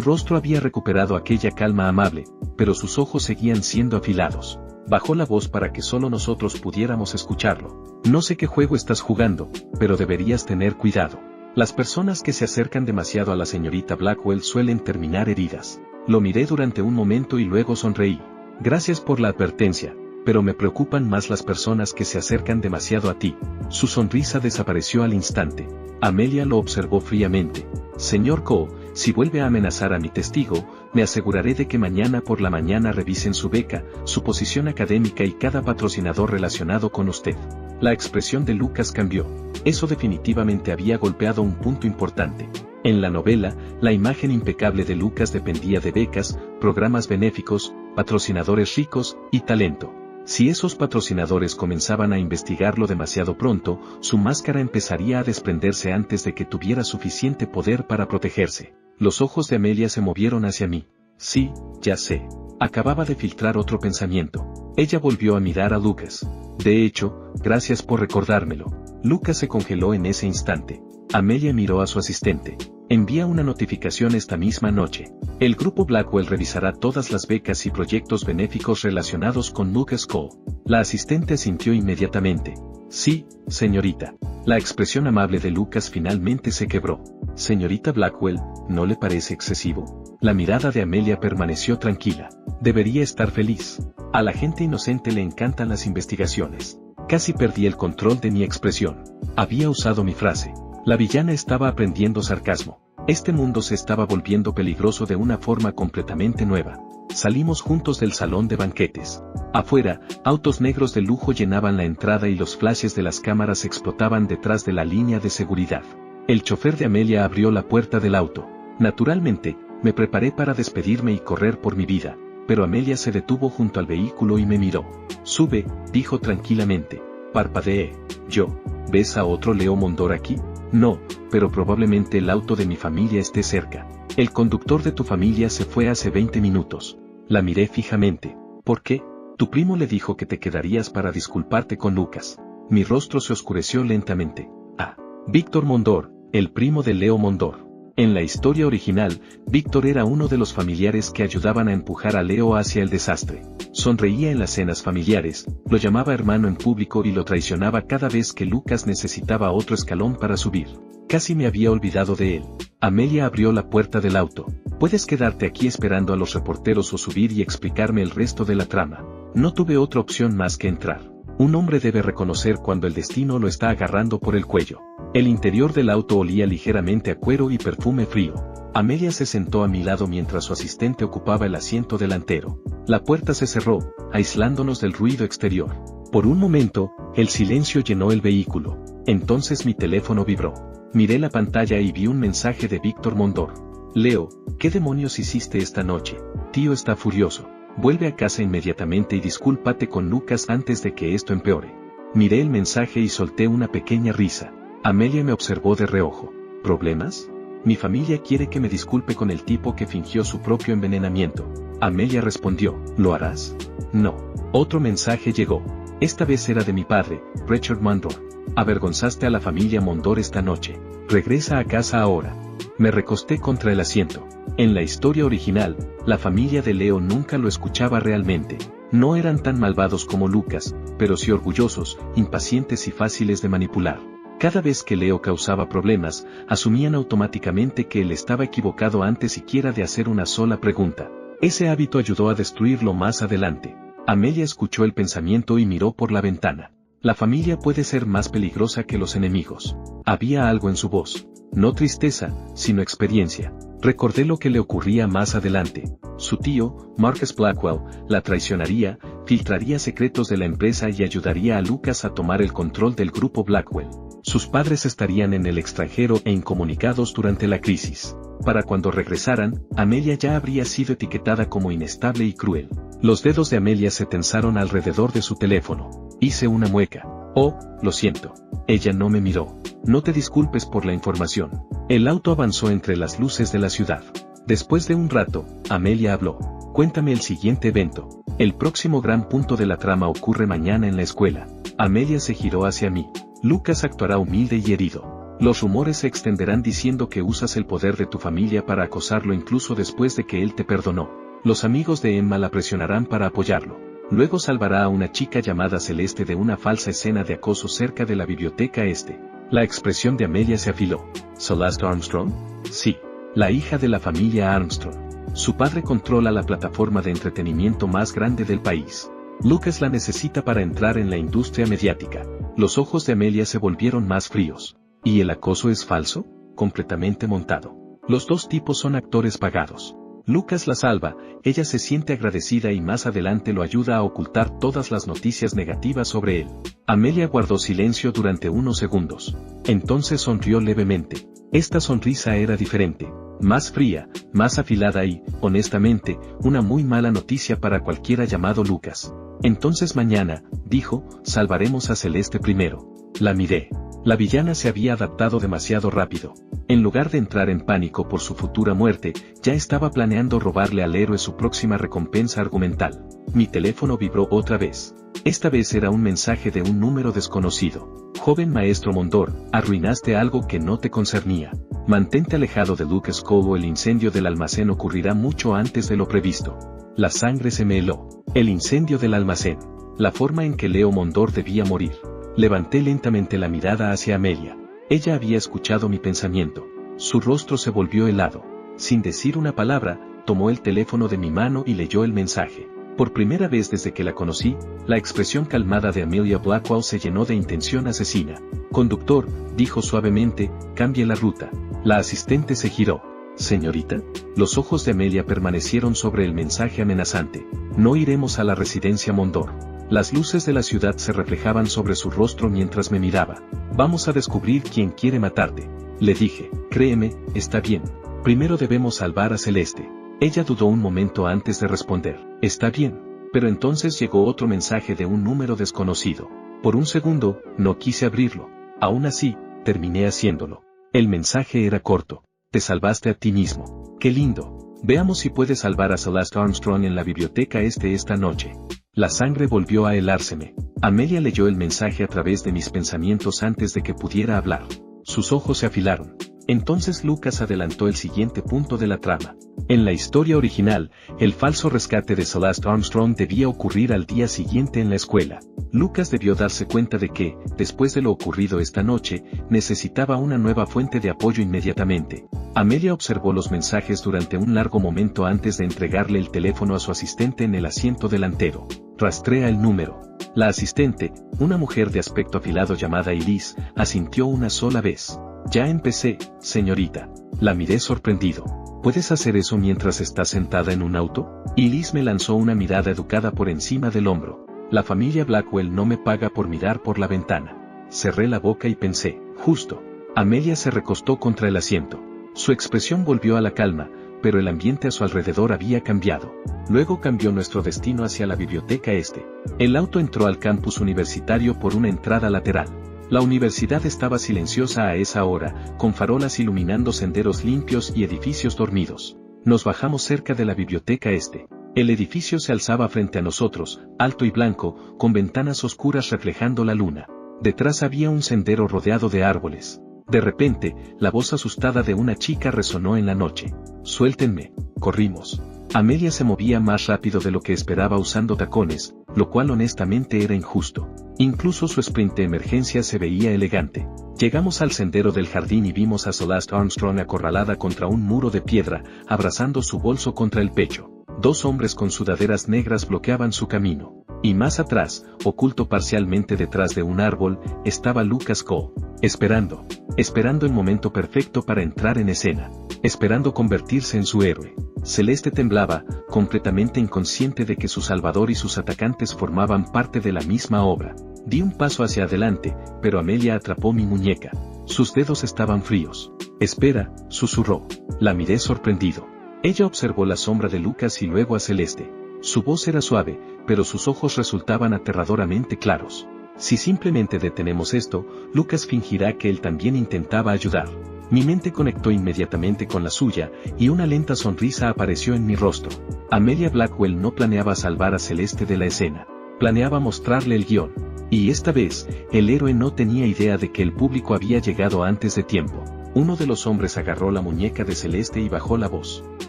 rostro había recuperado aquella calma amable, pero sus ojos seguían siendo afilados. Bajó la voz para que solo nosotros pudiéramos escucharlo. No sé qué juego estás jugando, pero deberías tener cuidado. Las personas que se acercan demasiado a la señorita Blackwell suelen terminar heridas. Lo miré durante un momento y luego sonreí. Gracias por la advertencia, pero me preocupan más las personas que se acercan demasiado a ti. Su sonrisa desapareció al instante. Amelia lo observó fríamente. Señor Coe, si vuelve a amenazar a mi testigo, me aseguraré de que mañana por la mañana revisen su beca, su posición académica y cada patrocinador relacionado con usted. La expresión de Lucas cambió. Eso definitivamente había golpeado un punto importante. En la novela, la imagen impecable de Lucas dependía de becas, programas benéficos, patrocinadores ricos y talento. Si esos patrocinadores comenzaban a investigarlo demasiado pronto, su máscara empezaría a desprenderse antes de que tuviera suficiente poder para protegerse. Los ojos de Amelia se movieron hacia mí. Sí, ya sé. Acababa de filtrar otro pensamiento. Ella volvió a mirar a Lucas. De hecho, gracias por recordármelo. Lucas se congeló en ese instante. Amelia miró a su asistente. Envía una notificación esta misma noche. El grupo Blackwell revisará todas las becas y proyectos benéficos relacionados con Lucas Coe. La asistente asintió inmediatamente. Sí, señorita. La expresión amable de Lucas finalmente se quebró. Señorita Blackwell, ¿no le parece excesivo? La mirada de Amelia permaneció tranquila. Debería estar feliz. A la gente inocente le encantan las investigaciones. Casi perdí el control de mi expresión. Había usado mi frase. La villana estaba aprendiendo sarcasmo. Este mundo se estaba volviendo peligroso de una forma completamente nueva. Salimos juntos del salón de banquetes. Afuera, autos negros de lujo llenaban la entrada y los flashes de las cámaras explotaban detrás de la línea de seguridad. El chofer de Amelia abrió la puerta del auto. Naturalmente, me preparé para despedirme y correr por mi vida, pero Amelia se detuvo junto al vehículo y me miró. Sube, dijo tranquilamente. Parpadeé. Yo, ¿ves a otro Leo Mondor aquí? No, pero probablemente el auto de mi familia esté cerca. El conductor de tu familia se fue hace 20 minutos. La miré fijamente. ¿Por qué? Tu primo le dijo que te quedarías para disculparte con Lucas. Mi rostro se oscureció lentamente. Ah, Víctor Mondor, el primo de Leo Mondor. En la historia original, Víctor era uno de los familiares que ayudaban a empujar a Leo hacia el desastre. Sonreía en las cenas familiares, lo llamaba hermano en público y lo traicionaba cada vez que Lucas necesitaba otro escalón para subir. Casi me había olvidado de él. Amelia abrió la puerta del auto. Puedes quedarte aquí esperando a los reporteros o subir y explicarme el resto de la trama. No tuve otra opción más que entrar. Un hombre debe reconocer cuando el destino lo está agarrando por el cuello. El interior del auto olía ligeramente a cuero y perfume frío. Amelia se sentó a mi lado mientras su asistente ocupaba el asiento delantero. La puerta se cerró, aislándonos del ruido exterior. Por un momento, el silencio llenó el vehículo. Entonces mi teléfono vibró. Miré la pantalla y vi un mensaje de Víctor Mondor. Leo, ¿qué demonios hiciste esta noche? Tío está furioso. Vuelve a casa inmediatamente y discúlpate con Lucas antes de que esto empeore. Miré el mensaje y solté una pequeña risa. Amelia me observó de reojo. ¿Problemas? Mi familia quiere que me disculpe con el tipo que fingió su propio envenenamiento. Amelia respondió, ¿lo harás? No. Otro mensaje llegó. Esta vez era de mi padre, Richard Mondor. Avergonzaste a la familia Mondor esta noche. Regresa a casa ahora. Me recosté contra el asiento. En la historia original, la familia de Leo nunca lo escuchaba realmente. No eran tan malvados como Lucas, pero sí orgullosos, impacientes y fáciles de manipular. Cada vez que Leo causaba problemas, asumían automáticamente que él estaba equivocado antes siquiera de hacer una sola pregunta. Ese hábito ayudó a destruirlo más adelante. Amelia escuchó el pensamiento y miró por la ventana. La familia puede ser más peligrosa que los enemigos. Había algo en su voz. No tristeza, sino experiencia. Recordé lo que le ocurría más adelante. Su tío, Marcus Blackwell, la traicionaría, filtraría secretos de la empresa y ayudaría a Lucas a tomar el control del grupo Blackwell. Sus padres estarían en el extranjero e incomunicados durante la crisis. Para cuando regresaran, Amelia ya habría sido etiquetada como inestable y cruel. Los dedos de Amelia se tensaron alrededor de su teléfono. Hice una mueca. Oh, lo siento. Ella no me miró. No te disculpes por la información. El auto avanzó entre las luces de la ciudad. Después de un rato, Amelia habló. Cuéntame el siguiente evento. El próximo gran punto de la trama ocurre mañana en la escuela. Amelia se giró hacia mí. Lucas actuará humilde y herido. Los rumores se extenderán diciendo que usas el poder de tu familia para acosarlo incluso después de que él te perdonó. Los amigos de Emma la presionarán para apoyarlo. Luego salvará a una chica llamada Celeste de una falsa escena de acoso cerca de la biblioteca este. La expresión de Amelia se afiló. ¿Celeste Armstrong? Sí. La hija de la familia Armstrong. Su padre controla la plataforma de entretenimiento más grande del país. Lucas la necesita para entrar en la industria mediática. Los ojos de Amelia se volvieron más fríos. ¿Y el acoso es falso? Completamente montado. Los dos tipos son actores pagados. Lucas la salva, ella se siente agradecida y más adelante lo ayuda a ocultar todas las noticias negativas sobre él. Amelia guardó silencio durante unos segundos. Entonces sonrió levemente. Esta sonrisa era diferente, más fría, más afilada y, honestamente, una muy mala noticia para cualquiera llamado Lucas. Entonces mañana, dijo, salvaremos a Celeste primero. La miré. La villana se había adaptado demasiado rápido. En lugar de entrar en pánico por su futura muerte, ya estaba planeando robarle al héroe su próxima recompensa argumental. Mi teléfono vibró otra vez. Esta vez era un mensaje de un número desconocido. Joven maestro Mondor, arruinaste algo que no te concernía. Mantente alejado de Lucas Cole o el incendio del almacén ocurrirá mucho antes de lo previsto. La sangre se me heló. El incendio del almacén. La forma en que Leo Mondor debía morir. Levanté lentamente la mirada hacia Amelia. Ella había escuchado mi pensamiento. Su rostro se volvió helado. Sin decir una palabra, tomó el teléfono de mi mano y leyó el mensaje. Por primera vez desde que la conocí, la expresión calmada de Amelia Blackwell se llenó de intención asesina. Conductor, dijo suavemente, cambie la ruta. La asistente se giró. Señorita, los ojos de Amelia permanecieron sobre el mensaje amenazante. No iremos a la residencia Mondor. Las luces de la ciudad se reflejaban sobre su rostro mientras me miraba. Vamos a descubrir quién quiere matarte. Le dije, créeme, está bien. Primero debemos salvar a Celeste. Ella dudó un momento antes de responder. Está bien. Pero entonces llegó otro mensaje de un número desconocido. Por un segundo, no quise abrirlo. Aún así, terminé haciéndolo. El mensaje era corto. Te salvaste a ti mismo. ¡Qué lindo! Veamos si puedes salvar a Celeste Armstrong en la biblioteca esta noche. La sangre volvió a helárseme. Amelia leyó el mensaje a través de mis pensamientos antes de que pudiera hablar. Sus ojos se afilaron. Entonces Lucas adelantó el siguiente punto de la trama. En la historia original, el falso rescate de Celeste Armstrong debía ocurrir al día siguiente en la escuela. Lucas debió darse cuenta de que, después de lo ocurrido esta noche, necesitaba una nueva fuente de apoyo inmediatamente. Amelia observó los mensajes durante un largo momento antes de entregarle el teléfono a su asistente en el asiento delantero. Rastrea el número. La asistente, una mujer de aspecto afilado llamada Elise, asintió una sola vez. Ya empecé, señorita. La miré sorprendido. ¿Puedes hacer eso mientras estás sentada en un auto? Elise me lanzó una mirada educada por encima del hombro. La familia Blackwell no me paga por mirar por la ventana. Cerré la boca y pensé, justo. Amelia se recostó contra el asiento. Su expresión volvió a la calma, pero el ambiente a su alrededor había cambiado. Luego cambió nuestro destino hacia la biblioteca este. El auto entró al campus universitario por una entrada lateral. La universidad estaba silenciosa a esa hora, con farolas iluminando senderos limpios y edificios dormidos. Nos bajamos cerca de la biblioteca este. El edificio se alzaba frente a nosotros, alto y blanco, con ventanas oscuras reflejando la luna. Detrás había un sendero rodeado de árboles. De repente, la voz asustada de una chica resonó en la noche. Suéltenme. Corrimos. Amelia se movía más rápido de lo que esperaba usando tacones, lo cual honestamente era injusto. Incluso su sprint de emergencia se veía elegante. Llegamos al sendero del jardín y vimos a Celeste Armstrong acorralada contra un muro de piedra, abrazando su bolso contra el pecho. Dos hombres con sudaderas negras bloqueaban su camino. Y más atrás, oculto parcialmente detrás de un árbol, estaba Lucas Cole. Esperando el momento perfecto para entrar en escena. Esperando convertirse en su héroe. Celeste temblaba, completamente inconsciente de que su salvador y sus atacantes formaban parte de la misma obra. Di un paso hacia adelante, pero Amelia atrapó mi muñeca. Sus dedos estaban fríos. Espera, susurró. La miré sorprendido. Ella observó la sombra de Lucas y luego a Celeste. Su voz era suave, pero sus ojos resultaban aterradoramente claros. Si simplemente detenemos esto, Lucas fingirá que él también intentaba ayudar. Mi mente conectó inmediatamente con la suya, y una lenta sonrisa apareció en mi rostro. Amelia Blackwell no planeaba salvar a Celeste de la escena. Planeaba mostrarle el guión. Y esta vez, el héroe no tenía idea de que el público había llegado antes de tiempo. Uno de los hombres agarró la muñeca de Celeste y bajó la voz.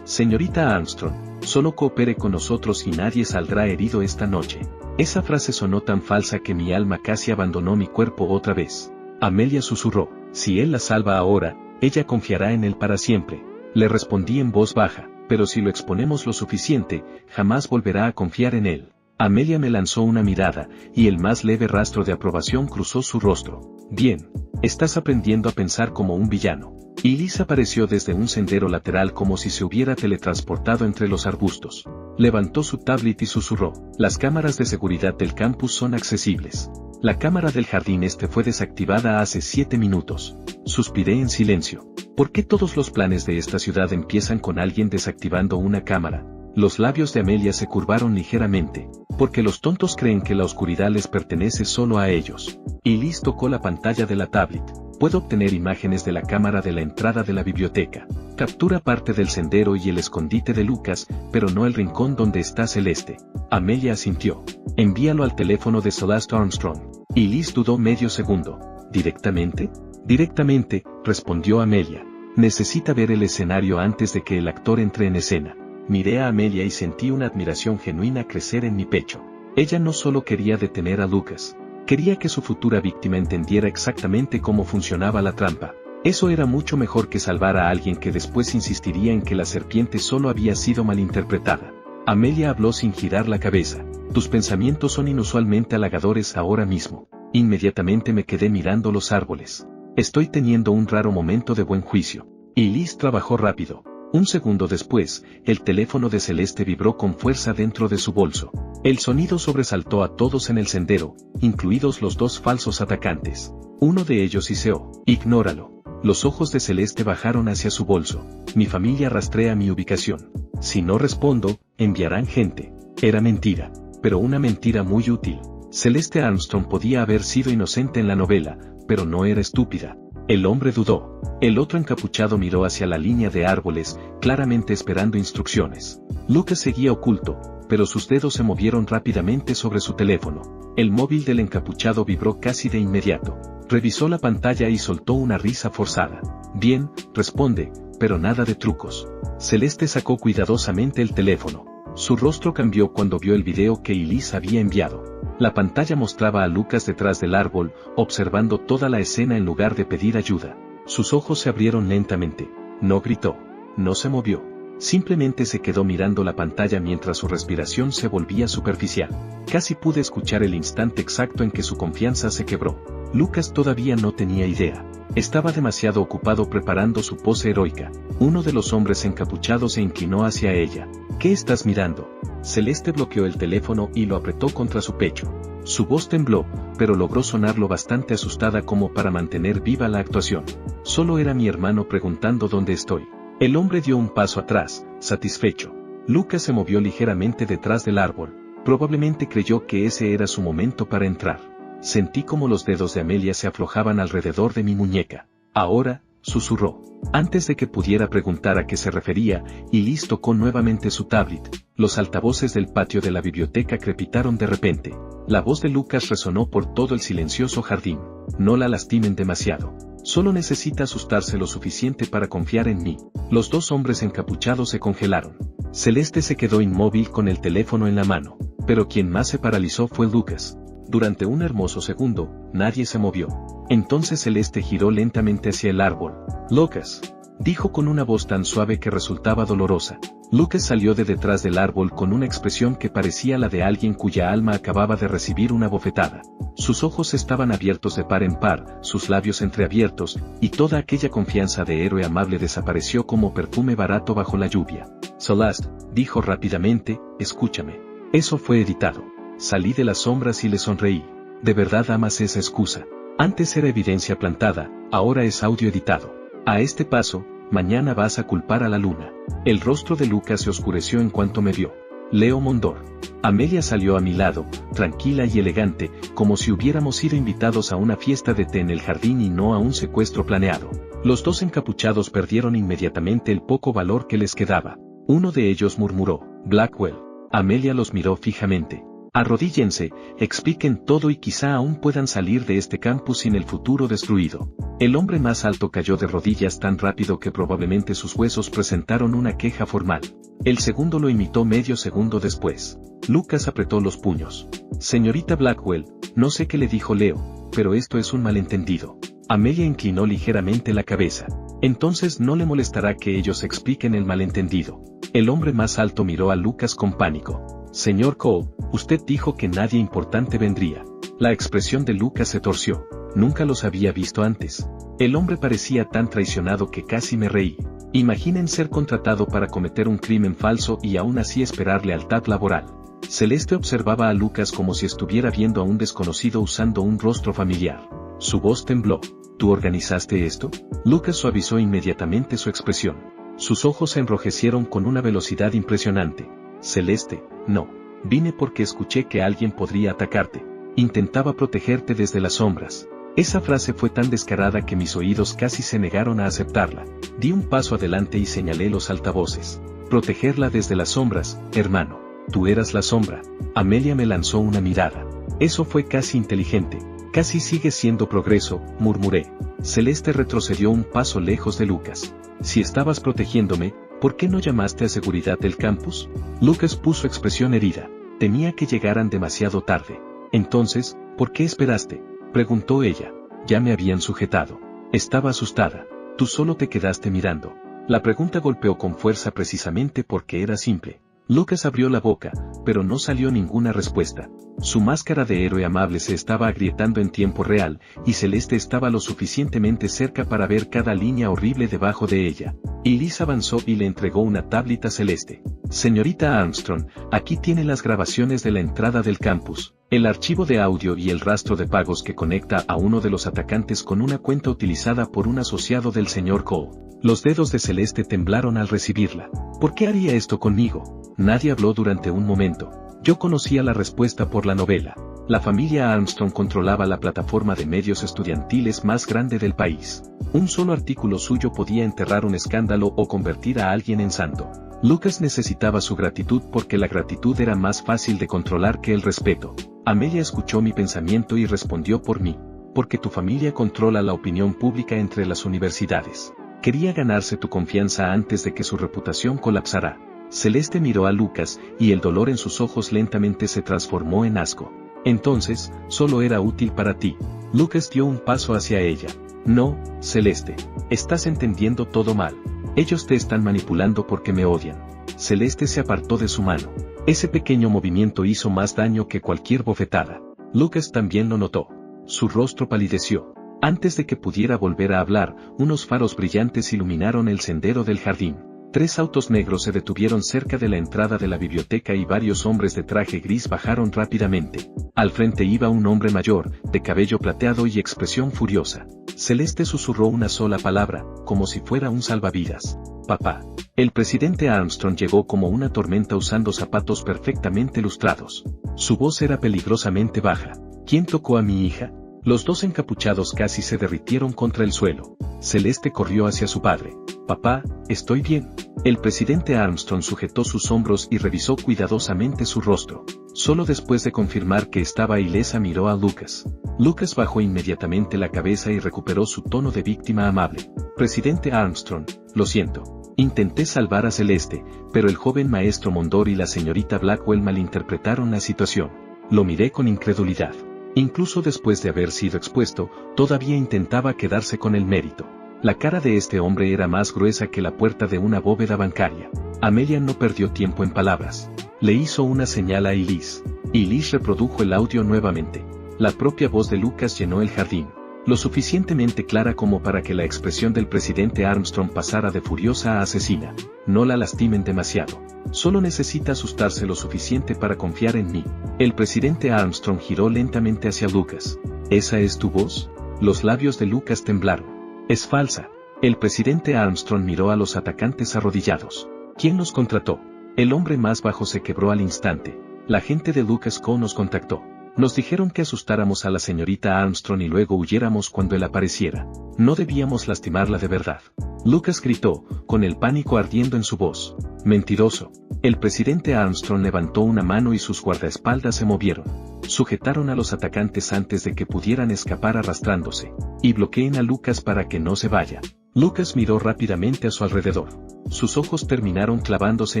Señorita Armstrong, solo coopere con nosotros y nadie saldrá herido esta noche. Esa frase sonó tan falsa que mi alma casi abandonó mi cuerpo otra vez. Amelia susurró, si él la salva ahora, ella confiará en él para siempre. Le respondí en voz baja, pero si lo exponemos lo suficiente, jamás volverá a confiar en él. Amelia me lanzó una mirada, y el más leve rastro de aprobación cruzó su rostro. Bien, estás aprendiendo a pensar como un villano. Y Liz apareció desde un sendero lateral como si se hubiera teletransportado entre los arbustos. Levantó su tablet y susurró, las cámaras de seguridad del campus son accesibles. La cámara del jardín este fue desactivada hace 7 minutos. Suspiré en silencio. ¿Por qué todos los planes de esta ciudad empiezan con alguien desactivando una cámara? Los labios de Amelia se curvaron ligeramente, porque los tontos creen que la oscuridad les pertenece solo a ellos. Y Liz tocó la pantalla de la tablet. Puedo obtener imágenes de la cámara de la entrada de la biblioteca. Captura parte del sendero y el escondite de Lucas, pero no el rincón donde está Celeste. Amelia asintió. Envíalo al teléfono de Celeste Armstrong. Y Liz dudó medio segundo. ¿Directamente? Directamente, respondió Amelia. Necesita ver el escenario antes de que el actor entre en escena. Miré a Amelia y sentí una admiración genuina crecer en mi pecho. Ella no solo quería detener a Lucas. Quería que su futura víctima entendiera exactamente cómo funcionaba la trampa. Eso era mucho mejor que salvar a alguien que después insistiría en que la serpiente solo había sido malinterpretada. Amelia habló sin girar la cabeza. Tus pensamientos son inusualmente halagadores ahora mismo. Inmediatamente me quedé mirando los árboles. Estoy teniendo un raro momento de buen juicio. Y Liz trabajó rápido. Un segundo después, el teléfono de Celeste vibró con fuerza dentro de su bolso. El sonido sobresaltó a todos en el sendero, incluidos los dos falsos atacantes. Uno de ellos hiceó, ignóralo. Los ojos de Celeste bajaron hacia su bolso. Mi familia rastrea mi ubicación. Si no respondo, enviarán gente. Era mentira, pero una mentira muy útil. Celeste Armstrong podía haber sido inocente en la novela, pero no era estúpida. El hombre dudó. El otro encapuchado miró hacia la línea de árboles, claramente esperando instrucciones. Lucas seguía oculto, pero sus dedos se movieron rápidamente sobre su teléfono. El móvil del encapuchado vibró casi de inmediato. Revisó la pantalla y soltó una risa forzada. Bien, responde, pero nada de trucos. Celeste sacó cuidadosamente el teléfono. Su rostro cambió cuando vio el video que Elise había enviado. La pantalla mostraba a Lucas detrás del árbol, observando toda la escena en lugar de pedir ayuda. Sus ojos se abrieron lentamente. No gritó. No se movió. Simplemente se quedó mirando la pantalla mientras su respiración se volvía superficial. Casi pude escuchar el instante exacto en que su confianza se quebró. Lucas todavía no tenía idea. Estaba demasiado ocupado preparando su pose heroica. Uno de los hombres encapuchados se inclinó hacia ella. ¿Qué estás mirando? Celeste bloqueó el teléfono y lo apretó contra su pecho. Su voz tembló, pero logró sonar lo bastante asustada como para mantener viva la actuación. Solo era mi hermano preguntando dónde estoy. El hombre dio un paso atrás, satisfecho. Lucas se movió ligeramente detrás del árbol. Probablemente creyó que ese era su momento para entrar. Sentí como los dedos de Amelia se aflojaban alrededor de mi muñeca. Ahora, susurró. Antes de que pudiera preguntar a qué se refería, Elise tocó nuevamente su tablet. Los altavoces del patio de la biblioteca crepitaron de repente. La voz de Lucas resonó por todo el silencioso jardín. No la lastimen demasiado. Solo necesita asustarse lo suficiente para confiar en mí. Los dos hombres encapuchados se congelaron. Celeste se quedó inmóvil con el teléfono en la mano. Pero quien más se paralizó fue Lucas. Durante un hermoso segundo, nadie se movió. Entonces Celeste giró lentamente hacia el árbol. «Lucas», dijo con una voz tan suave que resultaba dolorosa. Lucas salió de detrás del árbol con una expresión que parecía la de alguien cuya alma acababa de recibir una bofetada. Sus ojos estaban abiertos de par en par, sus labios entreabiertos, y toda aquella confianza de héroe amable desapareció como perfume barato bajo la lluvia. «Celeste», dijo rápidamente, «escúchame». Eso fue editado. Salí de las sombras y le sonreí. ¿De verdad amas esa excusa? Antes era evidencia plantada, ahora es audio editado. A este paso, mañana vas a culpar a la luna. El rostro de Lucas se oscureció en cuanto me vio. Leo Mondor. Amelia salió a mi lado, tranquila y elegante, como si hubiéramos sido invitados a una fiesta de té en el jardín y no a un secuestro planeado. Los dos encapuchados perdieron inmediatamente el poco valor que les quedaba. Uno de ellos murmuró, Blackwell. Amelia los miró fijamente. Arrodíllense, expliquen todo y quizá aún puedan salir de este campus sin el futuro destruido. El hombre más alto cayó de rodillas tan rápido que probablemente sus huesos presentaron una queja formal. El segundo lo imitó medio segundo después. Lucas apretó los puños. Señorita Blackwell, no sé qué le dijo Leo, pero esto es un malentendido. Amelia inclinó ligeramente la cabeza. Entonces no le molestará que ellos expliquen el malentendido. El hombre más alto miró a Lucas con pánico. Señor Cole, usted dijo que nadie importante vendría. La expresión de Lucas se torció. Nunca los había visto antes. El hombre parecía tan traicionado que casi me reí. Imaginen ser contratado para cometer un crimen falso y aún así esperar lealtad laboral. Celeste observaba a Lucas como si estuviera viendo a un desconocido usando un rostro familiar. Su voz tembló. ¿Tú organizaste esto? Lucas suavizó inmediatamente su expresión. Sus ojos se enrojecieron con una velocidad impresionante. Celeste, no. Vine porque escuché que alguien podría atacarte. Intentaba protegerte desde las sombras. Esa frase fue tan descarada que mis oídos casi se negaron a aceptarla. Di un paso adelante y señalé los altavoces. Protegerla desde las sombras, hermano. Tú eras la sombra. Amelia me lanzó una mirada. Eso fue casi inteligente. Casi sigue siendo progreso, murmuré. Celeste retrocedió un paso lejos de Lucas. Si estabas protegiéndome, ¿por qué no llamaste a seguridad del campus? Lucas puso expresión herida. Temía que llegaran demasiado tarde. Entonces, ¿por qué esperaste? Preguntó ella. Ya me habían sujetado. Estaba asustada. Tú solo te quedaste mirando. La pregunta golpeó con fuerza precisamente porque era simple. Lucas abrió la boca, pero no salió ninguna respuesta. Su máscara de héroe amable se estaba agrietando en tiempo real, y Celeste estaba lo suficientemente cerca para ver cada línea horrible debajo de ella. Liz avanzó y le entregó una tablita celeste. Señorita Armstrong, aquí tiene las grabaciones de la entrada del campus, el archivo de audio y el rastro de pagos que conecta a uno de los atacantes con una cuenta utilizada por un asociado del señor Cole. Los dedos de Celeste temblaron al recibirla. ¿Por qué haría esto conmigo? Nadie habló durante un momento. Yo conocía la respuesta por la novela. La familia Armstrong controlaba la plataforma de medios estudiantiles más grande del país. Un solo artículo suyo podía enterrar un escándalo o convertir a alguien en santo. Lucas necesitaba su gratitud porque la gratitud era más fácil de controlar que el respeto. Amelia escuchó mi pensamiento y respondió por mí. Porque tu familia controla la opinión pública entre las universidades. Quería ganarse tu confianza antes de que su reputación colapsara. Celeste miró a Lucas, y el dolor en sus ojos lentamente se transformó en asco. Entonces, solo era útil para ti. Lucas dio un paso hacia ella. No, Celeste. Estás entendiendo todo mal. Ellos te están manipulando porque me odian. Celeste se apartó de su mano. Ese pequeño movimiento hizo más daño que cualquier bofetada. Lucas también lo notó. Su rostro palideció. Antes de que pudiera volver a hablar, unos faros brillantes iluminaron el sendero del jardín. 3 autos negros se detuvieron cerca de la entrada de la biblioteca y varios hombres de traje gris bajaron rápidamente. Al frente iba un hombre mayor, de cabello plateado y expresión furiosa. Celeste susurró una sola palabra, como si fuera un salvavidas. Papá. El presidente Armstrong llegó como una tormenta usando zapatos perfectamente lustrados. Su voz era peligrosamente baja. ¿Quién tocó a mi hija? Los dos encapuchados casi se derritieron contra el suelo. Celeste corrió hacia su padre. Papá, estoy bien. El presidente Armstrong sujetó sus hombros y revisó cuidadosamente su rostro. Solo después de confirmar que estaba ilesa miró a Lucas. Lucas bajó inmediatamente la cabeza y recuperó su tono de víctima amable. Presidente Armstrong, lo siento. Intenté salvar a Celeste, pero el joven maestro Mondor y la señorita Blackwell malinterpretaron la situación. Lo miré con incredulidad. Incluso después de haber sido expuesto, todavía intentaba quedarse con el mérito. La cara de este hombre era más gruesa que la puerta de una bóveda bancaria. Amelia no perdió tiempo en palabras. Le hizo una señal a Liz. Liz reprodujo el audio nuevamente. La propia voz de Lucas llenó el jardín. Lo suficientemente clara como para que la expresión del presidente Armstrong pasara de furiosa a asesina. No la lastimen demasiado. Solo necesita asustarse lo suficiente para confiar en mí. El presidente Armstrong giró lentamente hacia Lucas. ¿Esa es tu voz? Los labios de Lucas temblaron. Es falsa. El presidente Armstrong miró a los atacantes arrodillados. ¿Quién los contrató? El hombre más bajo se quebró al instante. La gente de Lucas Co nos contactó. Nos dijeron que asustáramos a la señorita Armstrong y luego huyéramos cuando él apareciera. No debíamos lastimarla de verdad. Lucas gritó, con el pánico ardiendo en su voz. Mentiroso. El presidente Armstrong levantó una mano y sus guardaespaldas se movieron. Sujetaron a los atacantes antes de que pudieran escapar arrastrándose. Y bloqueen a Lucas para que no se vaya. Lucas miró rápidamente a su alrededor. Sus ojos terminaron clavándose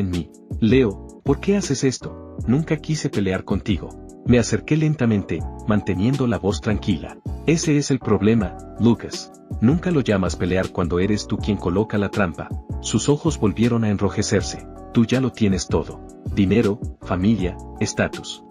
en mí. Leo, ¿por qué haces esto? Nunca quise pelear contigo. Me acerqué lentamente, manteniendo la voz tranquila. Ese es el problema, Lucas. Nunca lo llamas pelear cuando eres tú quien coloca la trampa. Sus ojos volvieron a enrojecerse. Tú ya lo tienes todo. Dinero, familia, estatus.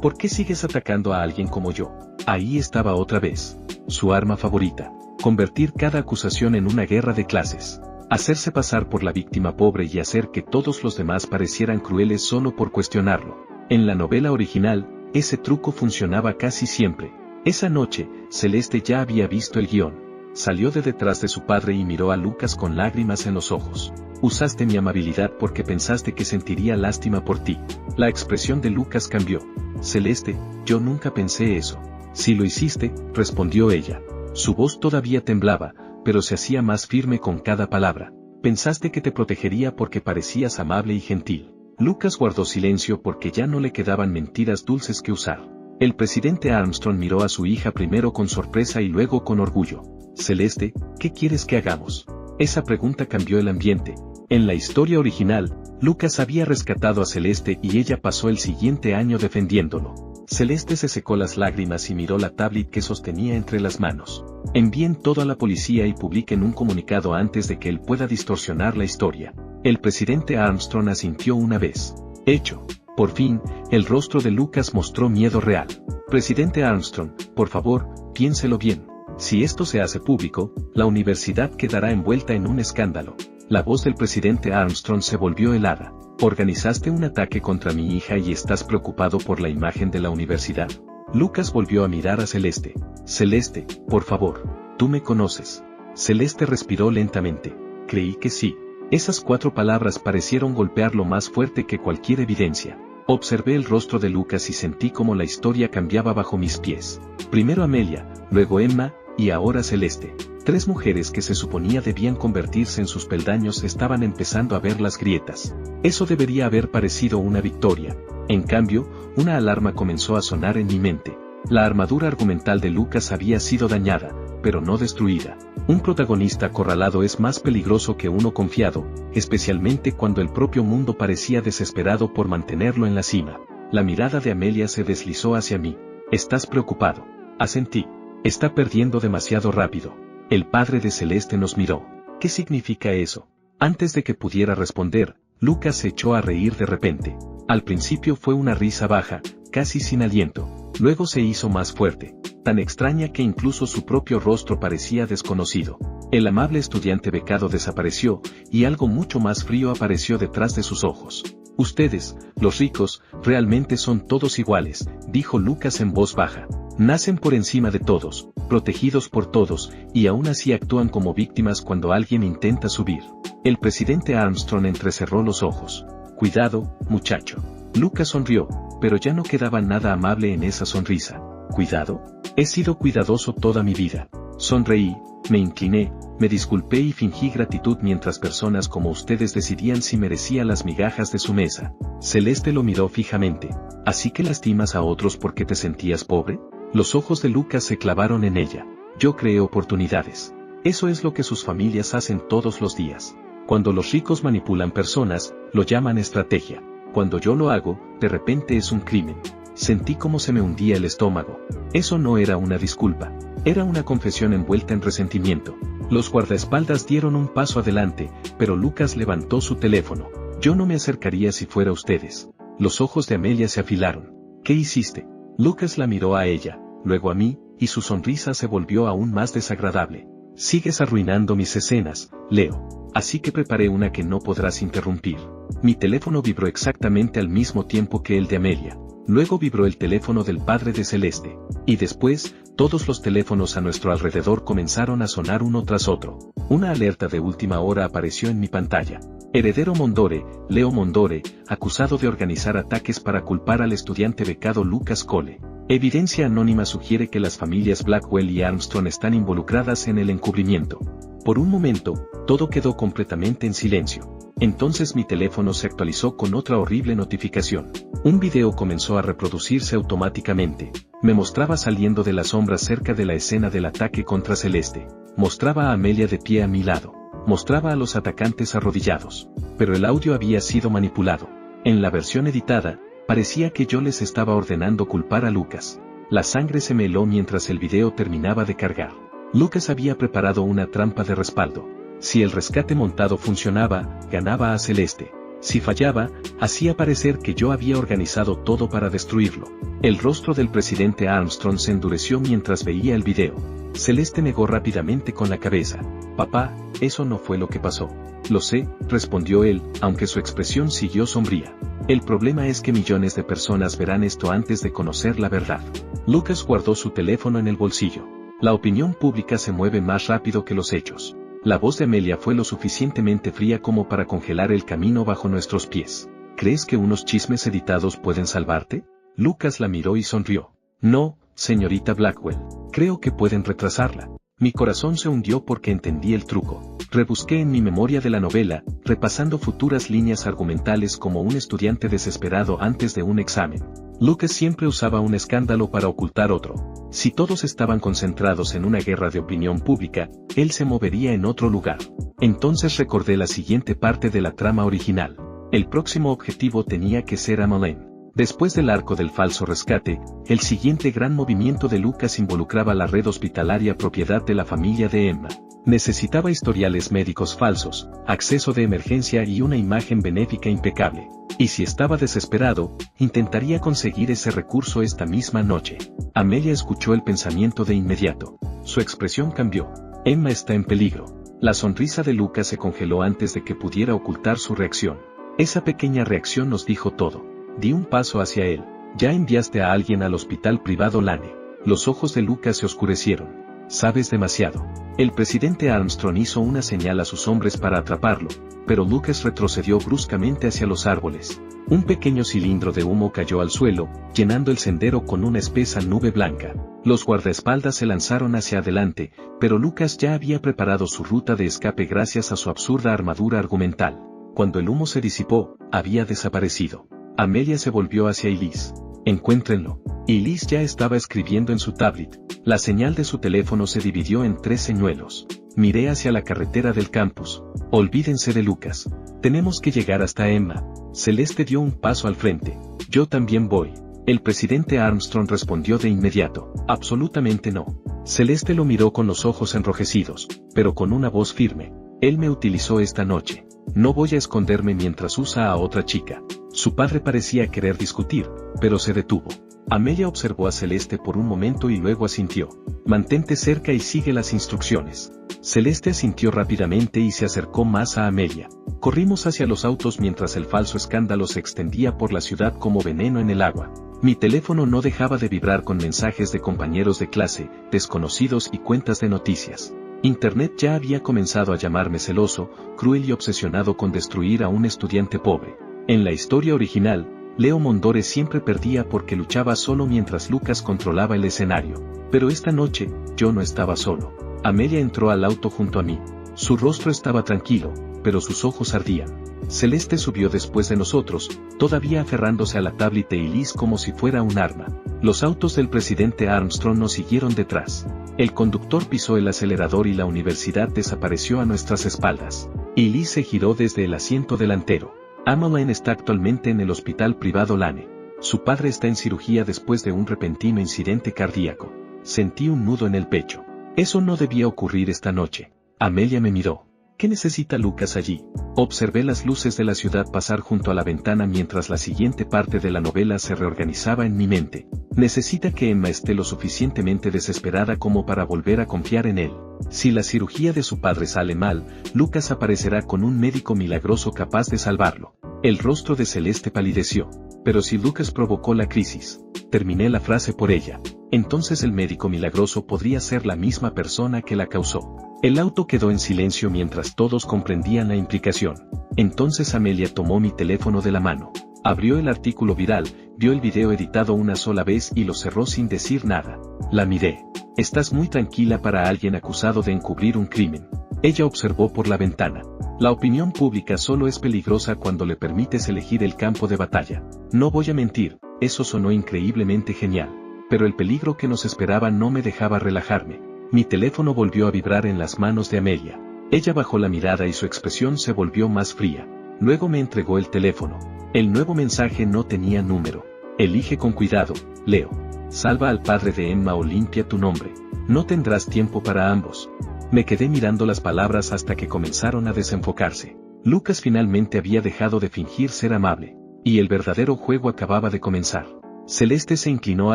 ¿Por qué sigues atacando a alguien como yo? Ahí estaba otra vez. Su arma favorita. Convertir cada acusación en una guerra de clases. Hacerse pasar por la víctima pobre y hacer que todos los demás parecieran crueles solo por cuestionarlo. En la novela original, ese truco funcionaba casi siempre. Esa noche, Celeste ya había visto el guión. Salió de detrás de su padre y miró a Lucas con lágrimas en los ojos. Usaste mi amabilidad porque pensaste que sentiría lástima por ti. La expresión de Lucas cambió. Celeste, yo nunca pensé eso. Si lo hiciste, respondió ella. Su voz todavía temblaba, pero se hacía más firme con cada palabra. Pensaste que te protegería porque parecías amable y gentil. Lucas guardó silencio porque ya no le quedaban mentiras dulces que usar. El presidente Armstrong miró a su hija primero con sorpresa y luego con orgullo. Celeste, ¿qué quieres que hagamos? Esa pregunta cambió el ambiente. En la historia original, Lucas había rescatado a Celeste y ella pasó el siguiente año defendiéndolo. Celeste se secó las lágrimas y miró la tablet que sostenía entre las manos. Envíen todo a la policía y publiquen un comunicado antes de que él pueda distorsionar la historia. El presidente Armstrong asintió una vez. Hecho. Por fin, el rostro de Lucas mostró miedo real. Presidente Armstrong, por favor, piénselo bien. Si esto se hace público, la universidad quedará envuelta en un escándalo. La voz del presidente Armstrong se volvió helada. ¿Organizaste un ataque contra mi hija y estás preocupado por la imagen de la universidad? Lucas volvió a mirar a Celeste. Celeste, por favor, tú me conoces. Celeste respiró lentamente. Creí que sí. Esas 4 palabras parecieron golpearlo más fuerte que cualquier evidencia. Observé el rostro de Lucas y sentí como la historia cambiaba bajo mis pies. Primero Amelia, luego Emma, y ahora Celeste. 3 mujeres que se suponía debían convertirse en sus peldaños estaban empezando a ver las grietas. Eso debería haber parecido una victoria. En cambio, una alarma comenzó a sonar en mi mente. La armadura argumental de Lucas había sido dañada, pero no destruida. Un protagonista acorralado es más peligroso que uno confiado, especialmente cuando el propio mundo parecía desesperado por mantenerlo en la cima. La mirada de Amelia se deslizó hacia mí. ¿Estás preocupado? Asentí. Está perdiendo demasiado rápido. El padre de Celeste nos miró. ¿Qué significa eso? Antes de que pudiera responder, Lucas se echó a reír de repente. Al principio fue una risa baja, casi sin aliento. Luego se hizo más fuerte, tan extraña que incluso su propio rostro parecía desconocido. El amable estudiante becado desapareció, y algo mucho más frío apareció detrás de sus ojos. Ustedes, los ricos, realmente son todos iguales, dijo Lucas en voz baja. Nacen por encima de todos, protegidos por todos, y aún así actúan como víctimas cuando alguien intenta subir. El presidente Armstrong entrecerró los ojos. Cuidado, muchacho. Lucas sonrió, pero ya no quedaba nada amable en esa sonrisa. ¿Cuidado? He sido cuidadoso toda mi vida. Sonreí, me incliné, me disculpé y fingí gratitud mientras personas como ustedes decidían si merecía las migajas de su mesa. Celeste lo miró fijamente. ¿Así que lastimas a otros porque te sentías pobre? Los ojos de Lucas se clavaron en ella. Yo creé oportunidades. Eso es lo que sus familias hacen todos los días. Cuando los ricos manipulan personas, lo llaman estrategia. Cuando yo lo hago, de repente es un crimen. Sentí como se me hundía el estómago. Eso no era una disculpa. Era una confesión envuelta en resentimiento. Los guardaespaldas dieron un paso adelante, pero Lucas levantó su teléfono. Yo no me acercaría si fuera ustedes. Los ojos de Amelia se afilaron. ¿Qué hiciste? Lucas la miró a ella, luego a mí, y su sonrisa se volvió aún más desagradable. Sigues arruinando mis escenas, Leo. Así que preparé una que no podrás interrumpir. Mi teléfono vibró exactamente al mismo tiempo que el de Amelia. Luego vibró el teléfono del padre de Celeste. Y después, todos los teléfonos a nuestro alrededor comenzaron a sonar uno tras otro. Una alerta de última hora apareció en mi pantalla. Heredero Mondore, Leo Mondore, acusado de organizar ataques para culpar al estudiante becado Lucas Cole. Evidencia anónima sugiere que las familias Blackwell y Armstrong están involucradas en el encubrimiento. Por un momento, todo quedó completamente en silencio. Entonces mi teléfono se actualizó con otra horrible notificación. Un video comenzó a reproducirse automáticamente. Me mostraba saliendo de las sombras cerca de la escena del ataque contra Celeste. Mostraba a Amelia de pie a mi lado. Mostraba a los atacantes arrodillados. Pero el audio había sido manipulado. En la versión editada, parecía que yo les estaba ordenando culpar a Lucas. La sangre se me heló mientras el video terminaba de cargar. Lucas había preparado una trampa de respaldo. Si el rescate montado funcionaba, ganaba a Celeste. Si fallaba, hacía parecer que yo había organizado todo para destruirlo. El rostro del presidente Armstrong se endureció mientras veía el video. Celeste negó rápidamente con la cabeza. Papá, eso no fue lo que pasó. Lo sé, respondió él, aunque su expresión siguió sombría. El problema es que millones de personas verán esto antes de conocer la verdad. Lucas guardó su teléfono en el bolsillo. La opinión pública se mueve más rápido que los hechos. La voz de Amelia fue lo suficientemente fría como para congelar el camino bajo nuestros pies. ¿Crees que unos chismes editados pueden salvarte? Lucas la miró y sonrió. No, señorita Blackwell. Creo que pueden retrasarla. Mi corazón se hundió porque entendí el truco. Rebusqué en mi memoria de la novela, repasando futuras líneas argumentales como un estudiante desesperado antes de un examen. Lucas siempre usaba un escándalo para ocultar otro. Si todos estaban concentrados en una guerra de opinión pública, él se movería en otro lugar. Entonces recordé la siguiente parte de la trama original. El próximo objetivo tenía que ser Emmeline. Después del arco del falso rescate, el siguiente gran movimiento de Lucas involucraba la red hospitalaria propiedad de la familia de Emma. Necesitaba historiales médicos falsos, acceso de emergencia y una imagen benéfica impecable. Y si estaba desesperado, intentaría conseguir ese recurso esta misma noche. Amelia escuchó el pensamiento de inmediato. Su expresión cambió. Emma está en peligro. La sonrisa de Lucas se congeló antes de que pudiera ocultar su reacción. Esa pequeña reacción nos dijo todo. Di un paso hacia él. Ya enviaste a alguien al hospital privado Lane. Los ojos de Lucas se oscurecieron. Sabes demasiado. El presidente Armstrong hizo una señal a sus hombres para atraparlo, pero Lucas retrocedió bruscamente hacia los árboles. Un pequeño cilindro de humo cayó al suelo, llenando el sendero con una espesa nube blanca. Los guardaespaldas se lanzaron hacia adelante, pero Lucas ya había preparado su ruta de escape gracias a su absurda armadura argumental. Cuando el humo se disipó, había desaparecido. Amelia se volvió hacia Elise. Encuéntrenlo. Elise ya estaba escribiendo en su tablet. La señal de su teléfono se dividió en 3 señuelos. Miré hacia la carretera del campus. Olvídense de Lucas. Tenemos que llegar hasta Emma. Celeste dio un paso al frente. Yo también voy. El presidente Armstrong respondió de inmediato. Absolutamente no. Celeste lo miró con los ojos enrojecidos, pero con una voz firme. Él me utilizó esta noche. No voy a esconderme mientras usa a otra chica. Su padre parecía querer discutir, pero se detuvo. Amelia observó a Celeste por un momento y luego asintió. Mantente cerca y sigue las instrucciones. Celeste asintió rápidamente y se acercó más a Amelia. Corrimos hacia los autos mientras el falso escándalo se extendía por la ciudad como veneno en el agua. Mi teléfono no dejaba de vibrar con mensajes de compañeros de clase, desconocidos y cuentas de noticias. Internet ya había comenzado a llamarme celoso, cruel y obsesionado con destruir a un estudiante pobre. En la historia original, Leo Mondore siempre perdía porque luchaba solo mientras Lucas controlaba el escenario. Pero esta noche, yo no estaba solo. Amelia entró al auto junto a mí. Su rostro estaba tranquilo, pero sus ojos ardían. Celeste subió después de nosotros, todavía aferrándose a la tablet de Elise como si fuera un arma. Los autos del presidente Armstrong nos siguieron detrás. El conductor pisó el acelerador y la universidad desapareció a nuestras espaldas. Elise se giró desde el asiento delantero. Emmeline está actualmente en el hospital privado Lane. Su padre está en cirugía después de un repentino incidente cardíaco. Sentí un nudo en el pecho. Eso no debía ocurrir esta noche. Amelia me miró. ¿Qué necesita Lucas allí? Observé las luces de la ciudad pasar junto a la ventana mientras la siguiente parte de la novela se reorganizaba en mi mente. Necesita que Emma esté lo suficientemente desesperada como para volver a confiar en él. Si la cirugía de su padre sale mal, Lucas aparecerá con un médico milagroso capaz de salvarlo. El rostro de Celeste palideció. Pero si Lucas provocó la crisis, terminé la frase por ella, entonces el médico milagroso podría ser la misma persona que la causó. El auto quedó en silencio mientras todos comprendían la implicación. Entonces Amelia tomó mi teléfono de la mano. Abrió el artículo viral, vio el video editado una sola vez y lo cerró sin decir nada. La miré. Estás muy tranquila para alguien acusado de encubrir un crimen. Ella observó por la ventana. La opinión pública solo es peligrosa cuando le permites elegir el campo de batalla. No voy a mentir, eso sonó increíblemente genial. Pero el peligro que nos esperaba no me dejaba relajarme. Mi teléfono volvió a vibrar en las manos de Amelia. Ella bajó la mirada y su expresión se volvió más fría. Luego me entregó el teléfono. El nuevo mensaje no tenía número. Elige con cuidado, Leo. Salva al padre de Emma o limpia tu nombre. No tendrás tiempo para ambos. Me quedé mirando las palabras hasta que comenzaron a desenfocarse. Lucas finalmente había dejado de fingir ser amable. Y el verdadero juego acababa de comenzar. Celeste se inclinó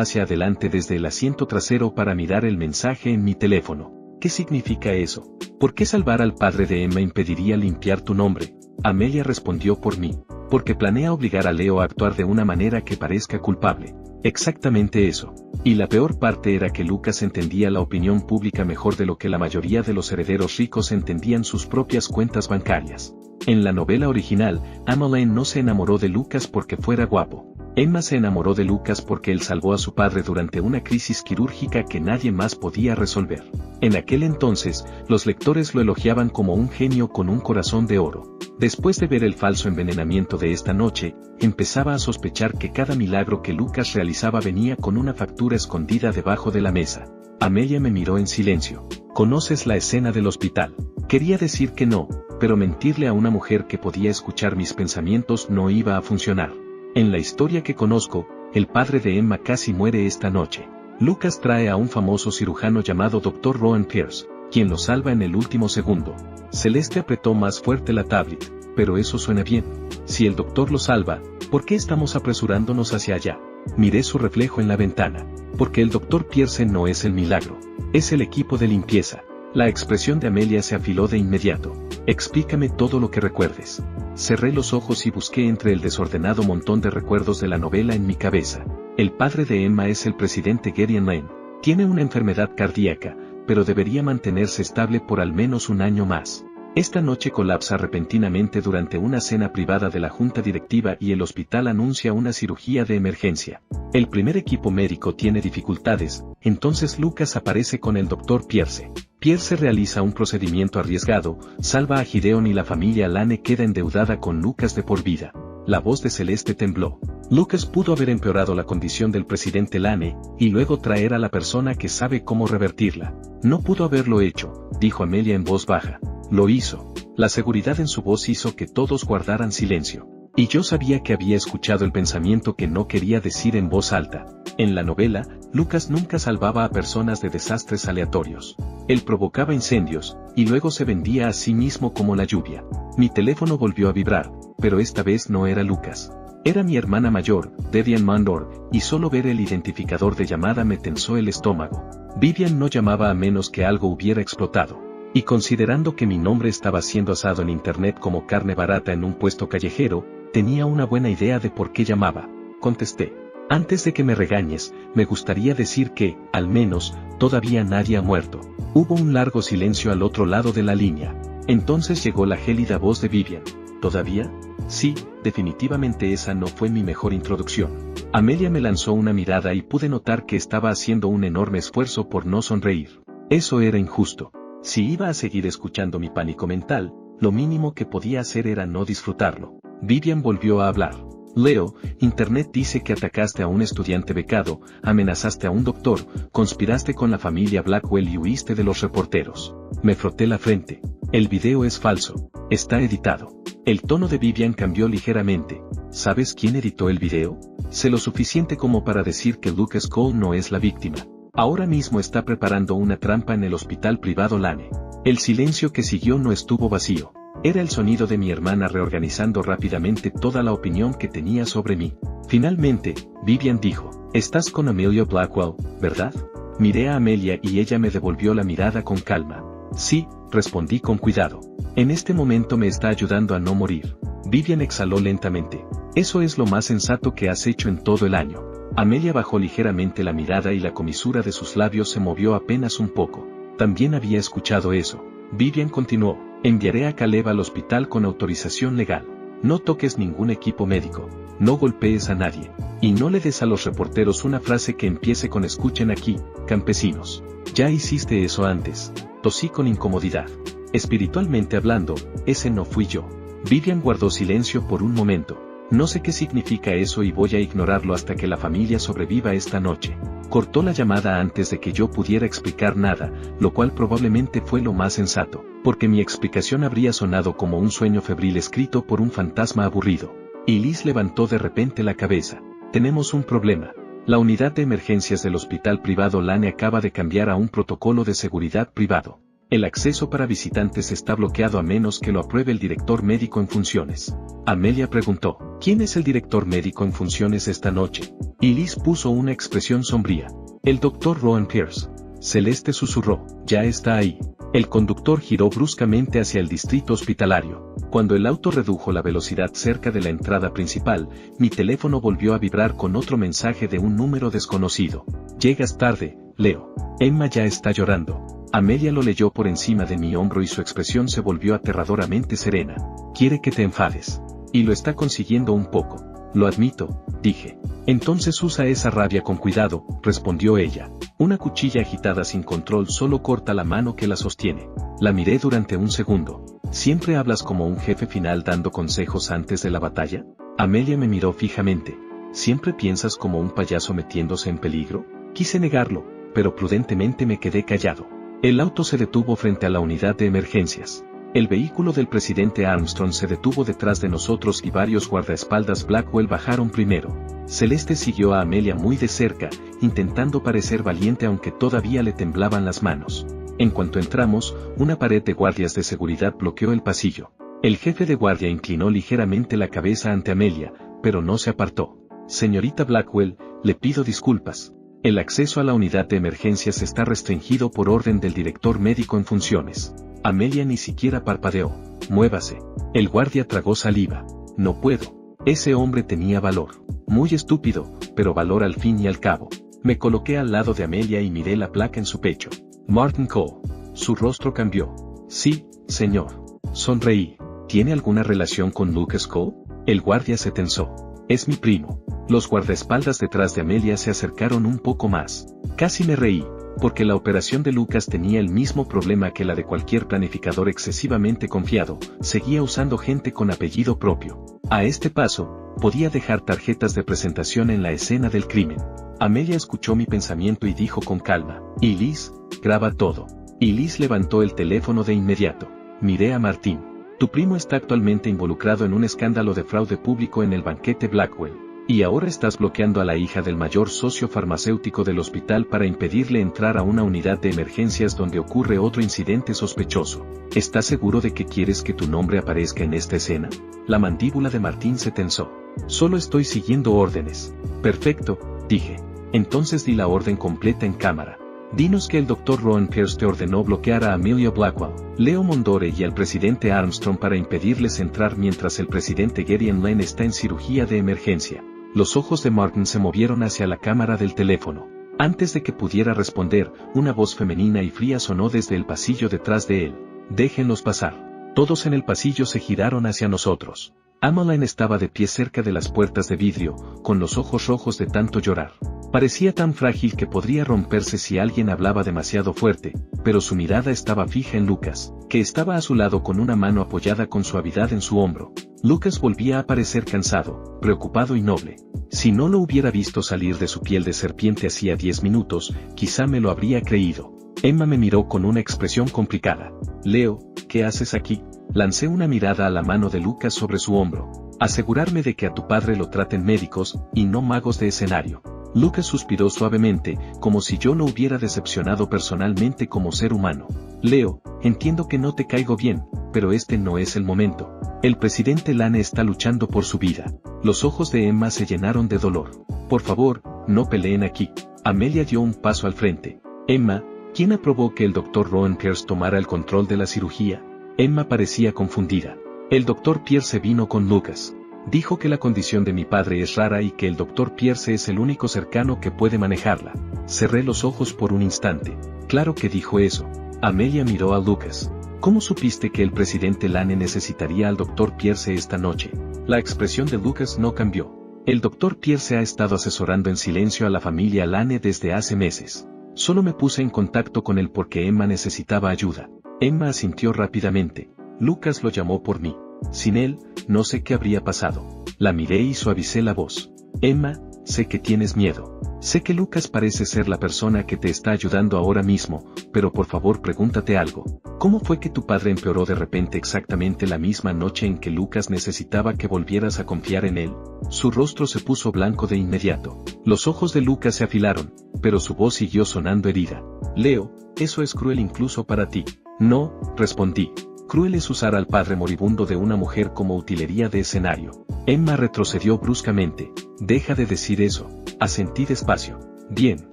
hacia adelante desde el asiento trasero para mirar el mensaje en mi teléfono. ¿Qué significa eso? ¿Por qué salvar al padre de Emma impediría limpiar tu nombre? Amelia respondió por mí. Porque planea obligar a Leo a actuar de una manera que parezca culpable. Exactamente eso. Y la peor parte era que Lucas entendía la opinión pública mejor de lo que la mayoría de los herederos ricos entendían sus propias cuentas bancarias. En la novela original, Emmeline no se enamoró de Lucas porque fuera guapo. Emma se enamoró de Lucas porque él salvó a su padre durante una crisis quirúrgica que nadie más podía resolver. En aquel entonces, los lectores lo elogiaban como un genio con un corazón de oro. Después de ver el falso envenenamiento de esta noche, empezaba a sospechar que cada milagro que Lucas realizaba venía con una factura escondida debajo de la mesa. Amelia me miró en silencio. ¿Conoces la escena del hospital? Quería decir que no, pero mentirle a una mujer que podía escuchar mis pensamientos no iba a funcionar. En la historia que conozco, el padre de Emma casi muere esta noche. Lucas trae a un famoso cirujano llamado Dr. Rowan Pierce, quien lo salva en el último segundo. Celeste apretó más fuerte la tablet, pero eso suena bien. Si el doctor lo salva, ¿por qué estamos apresurándonos hacia allá? Miré su reflejo en la ventana. Porque el Dr. Pierce no es el milagro. Es el equipo de limpieza. La expresión de Amelia se afiló de inmediato. Explícame todo lo que recuerdes. Cerré los ojos y busqué entre el desordenado montón de recuerdos de la novela en mi cabeza. El padre de Emma es el presidente Gideon Lane. Tiene una enfermedad cardíaca, pero debería mantenerse estable por al menos un año más. Esta noche colapsa repentinamente durante una cena privada de la junta directiva y el hospital anuncia una cirugía de emergencia. El primer equipo médico tiene dificultades, entonces Lucas aparece con el Dr. Pierce. Pierce realiza un procedimiento arriesgado, salva a Gideon y la familia Lane queda endeudada con Lucas de por vida. La voz de Celeste tembló. Lucas pudo haber empeorado la condición del presidente Lane, y luego traer a la persona que sabe cómo revertirla. No pudo haberlo hecho, dijo Amelia en voz baja. Lo hizo. La seguridad en su voz hizo que todos guardaran silencio. Y yo sabía que había escuchado el pensamiento que no quería decir en voz alta. En la novela, Lucas nunca salvaba a personas de desastres aleatorios. Él provocaba incendios, y luego se vendía a sí mismo como la lluvia. Mi teléfono volvió a vibrar, pero esta vez no era Lucas. Era mi hermana mayor, Vivian Mandor, y solo ver el identificador de llamada me tensó el estómago. Vivian no llamaba a menos que algo hubiera explotado. Y considerando que mi nombre estaba siendo asado en internet como carne barata en un puesto callejero, tenía una buena idea de por qué llamaba. Contesté. Antes de que me regañes, me gustaría decir que, al menos, todavía nadie ha muerto. Hubo un largo silencio al otro lado de la línea. Entonces llegó la gélida voz de Vivian. ¿Todavía? Sí, definitivamente esa no fue mi mejor introducción. Amelia me lanzó una mirada y pude notar que estaba haciendo un enorme esfuerzo por no sonreír. Eso era injusto. Si iba a seguir escuchando mi pánico mental, lo mínimo que podía hacer era no disfrutarlo. Vivian volvió a hablar. Leo, Internet dice que atacaste a un estudiante becado, amenazaste a un doctor, conspiraste con la familia Blackwell y huiste de los reporteros. Me froté la frente. El video es falso. Está editado. El tono de Vivian cambió ligeramente. ¿Sabes quién editó el video? Sé lo suficiente como para decir que Lucas Cole no es la víctima. Ahora mismo está preparando una trampa en el hospital privado Lane. El silencio que siguió no estuvo vacío. Era el sonido de mi hermana reorganizando rápidamente toda la opinión que tenía sobre mí. Finalmente, Vivian dijo, «Estás con Amelia Blackwell, ¿verdad?» Miré a Amelia y ella me devolvió la mirada con calma. «Sí», respondí con cuidado. «En este momento me está ayudando a no morir». Vivian exhaló lentamente. «Eso es lo más sensato que has hecho en todo el año». Amelia bajó ligeramente la mirada y la comisura de sus labios se movió apenas un poco. También había escuchado eso. Vivian continuó. Enviaré a Caleb al hospital con autorización legal. No toques ningún equipo médico. No golpees a nadie. Y no le des a los reporteros una frase que empiece con escuchen aquí, campesinos. Ya hiciste eso antes. Tosí con incomodidad. Espiritualmente hablando, ese no fui yo. Vivian guardó silencio por un momento. No sé qué significa eso y voy a ignorarlo hasta que la familia sobreviva esta noche. Cortó la llamada antes de que yo pudiera explicar nada, lo cual probablemente fue lo más sensato, porque mi explicación habría sonado como un sueño febril escrito por un fantasma aburrido. Y Liz levantó de repente la cabeza. Tenemos un problema. La unidad de emergencias del hospital privado Lane acaba de cambiar a un protocolo de seguridad privado. El acceso para visitantes está bloqueado a menos que lo apruebe el director médico en funciones. Amelia preguntó, ¿quién es el director médico en funciones esta noche? Y Liz puso una expresión sombría. El doctor Rowan Pierce. Celeste susurró, ya está ahí. El conductor giró bruscamente hacia el distrito hospitalario. Cuando el auto redujo la velocidad cerca de la entrada principal, mi teléfono volvió a vibrar con otro mensaje de un número desconocido. Llegas tarde, Leo. Emma ya está llorando. Amelia lo leyó por encima de mi hombro y su expresión se volvió aterradoramente serena. Quiere que te enfades. Y lo está consiguiendo un poco. Lo admito, dije. Entonces usa esa rabia con cuidado, respondió ella. Una cuchilla agitada sin control solo corta la mano que la sostiene. La miré durante un segundo. ¿Siempre hablas como un jefe final dando consejos antes de la batalla? Amelia me miró fijamente. ¿Siempre piensas como un payaso metiéndose en peligro? Quise negarlo, pero prudentemente me quedé callado. El auto se detuvo frente a la unidad de emergencias. El vehículo del presidente Armstrong se detuvo detrás de nosotros y varios guardaespaldas Blackwell bajaron primero. Celeste siguió a Amelia muy de cerca, intentando parecer valiente aunque todavía le temblaban las manos. En cuanto entramos, una pared de guardias de seguridad bloqueó el pasillo. El jefe de guardia inclinó ligeramente la cabeza ante Amelia, pero no se apartó. Señorita Blackwell, le pido disculpas. El acceso a la unidad de emergencias está restringido por orden del director médico en funciones. Amelia ni siquiera parpadeó. Muévase. El guardia tragó saliva. No puedo. Ese hombre tenía valor. Muy estúpido, pero valor al fin y al cabo. Me coloqué al lado de Amelia y miré la placa en su pecho. Martin Cole. Su rostro cambió. Sí, señor. Sonreí. ¿Tiene alguna relación con Lucas Cole? El guardia se tensó. Es mi primo. Los guardaespaldas detrás de Amelia se acercaron un poco más. Casi me reí, porque la operación de Lucas tenía el mismo problema que la de cualquier planificador excesivamente confiado, seguía usando gente con apellido propio. A este paso, podía dejar tarjetas de presentación en la escena del crimen. Amelia escuchó mi pensamiento y dijo con calma, y Liz, graba todo. Y Liz levantó el teléfono de inmediato. Miré a Martín. Tu primo está actualmente involucrado en un escándalo de fraude público en el banquete Blackwell. Y ahora estás bloqueando a la hija del mayor socio farmacéutico del hospital para impedirle entrar a una unidad de emergencias donde ocurre otro incidente sospechoso. ¿Estás seguro de que quieres que tu nombre aparezca en esta escena? La mandíbula de Martín se tensó. Solo estoy siguiendo órdenes. Perfecto, dije. Entonces di la orden completa en cámara. Dinos que el Dr. Rowan Pierce te ordenó bloquear a Amelia Blackwell, Leo Mondore y al presidente Armstrong para impedirles entrar mientras el presidente Gideon Lane está en cirugía de emergencia. Los ojos de Martin se movieron hacia la cámara del teléfono. Antes de que pudiera responder, una voz femenina y fría sonó desde el pasillo detrás de él. Déjenlos pasar. Todos en el pasillo se giraron hacia nosotros. Emmeline estaba de pie cerca de las puertas de vidrio, con los ojos rojos de tanto llorar. Parecía tan frágil que podría romperse si alguien hablaba demasiado fuerte, pero su mirada estaba fija en Lucas, que estaba a su lado con una mano apoyada con suavidad en su hombro. Lucas volvía a parecer cansado, preocupado y noble. Si no lo hubiera visto salir de su piel de serpiente hacía 10 minutos, quizá me lo habría creído. Emma me miró con una expresión complicada. Leo, ¿qué haces aquí? Lancé una mirada a la mano de Lucas sobre su hombro. Asegurarme de que a tu padre lo traten médicos, y no magos de escenario. Lucas suspiró suavemente, como si yo lo hubiera decepcionado personalmente como ser humano. Leo, entiendo que no te caigo bien, pero este no es el momento. El presidente Lane está luchando por su vida. Los ojos de Emma se llenaron de dolor. Por favor, no peleen aquí. Amelia dio un paso al frente. Emma, ¿quién aprobó que el Dr. Rowan Pierce tomara el control de la cirugía? Emma parecía confundida. El Dr. Pierce vino con Lucas. Dijo que la condición de mi padre es rara y que el Dr. Pierce es el único cercano que puede manejarla. Cerré los ojos por un instante. Claro que dijo eso. Amelia miró a Lucas. ¿Cómo supiste que el presidente Lane necesitaría al Dr. Pierce esta noche? La expresión de Lucas no cambió. El Dr. Pierce ha estado asesorando en silencio a la familia Lane desde hace meses. Solo me puse en contacto con él porque Emma necesitaba ayuda. Emma asintió rápidamente. Lucas lo llamó por mí. Sin él, no sé qué habría pasado. La miré y suavicé la voz. Emma, sé que tienes miedo. Sé que Lucas parece ser la persona que te está ayudando ahora mismo, pero por favor pregúntate algo. ¿Cómo fue que tu padre empeoró de repente exactamente la misma noche en que Lucas necesitaba que volvieras a confiar en él? Su rostro se puso blanco de inmediato. Los ojos de Lucas se afilaron, pero su voz siguió sonando herida. Leo, eso es cruel incluso para ti. No, respondí. Cruel es usar al padre moribundo de una mujer como utilería de escenario. Emma retrocedió bruscamente. Deja de decir eso. Asentí despacio. Bien.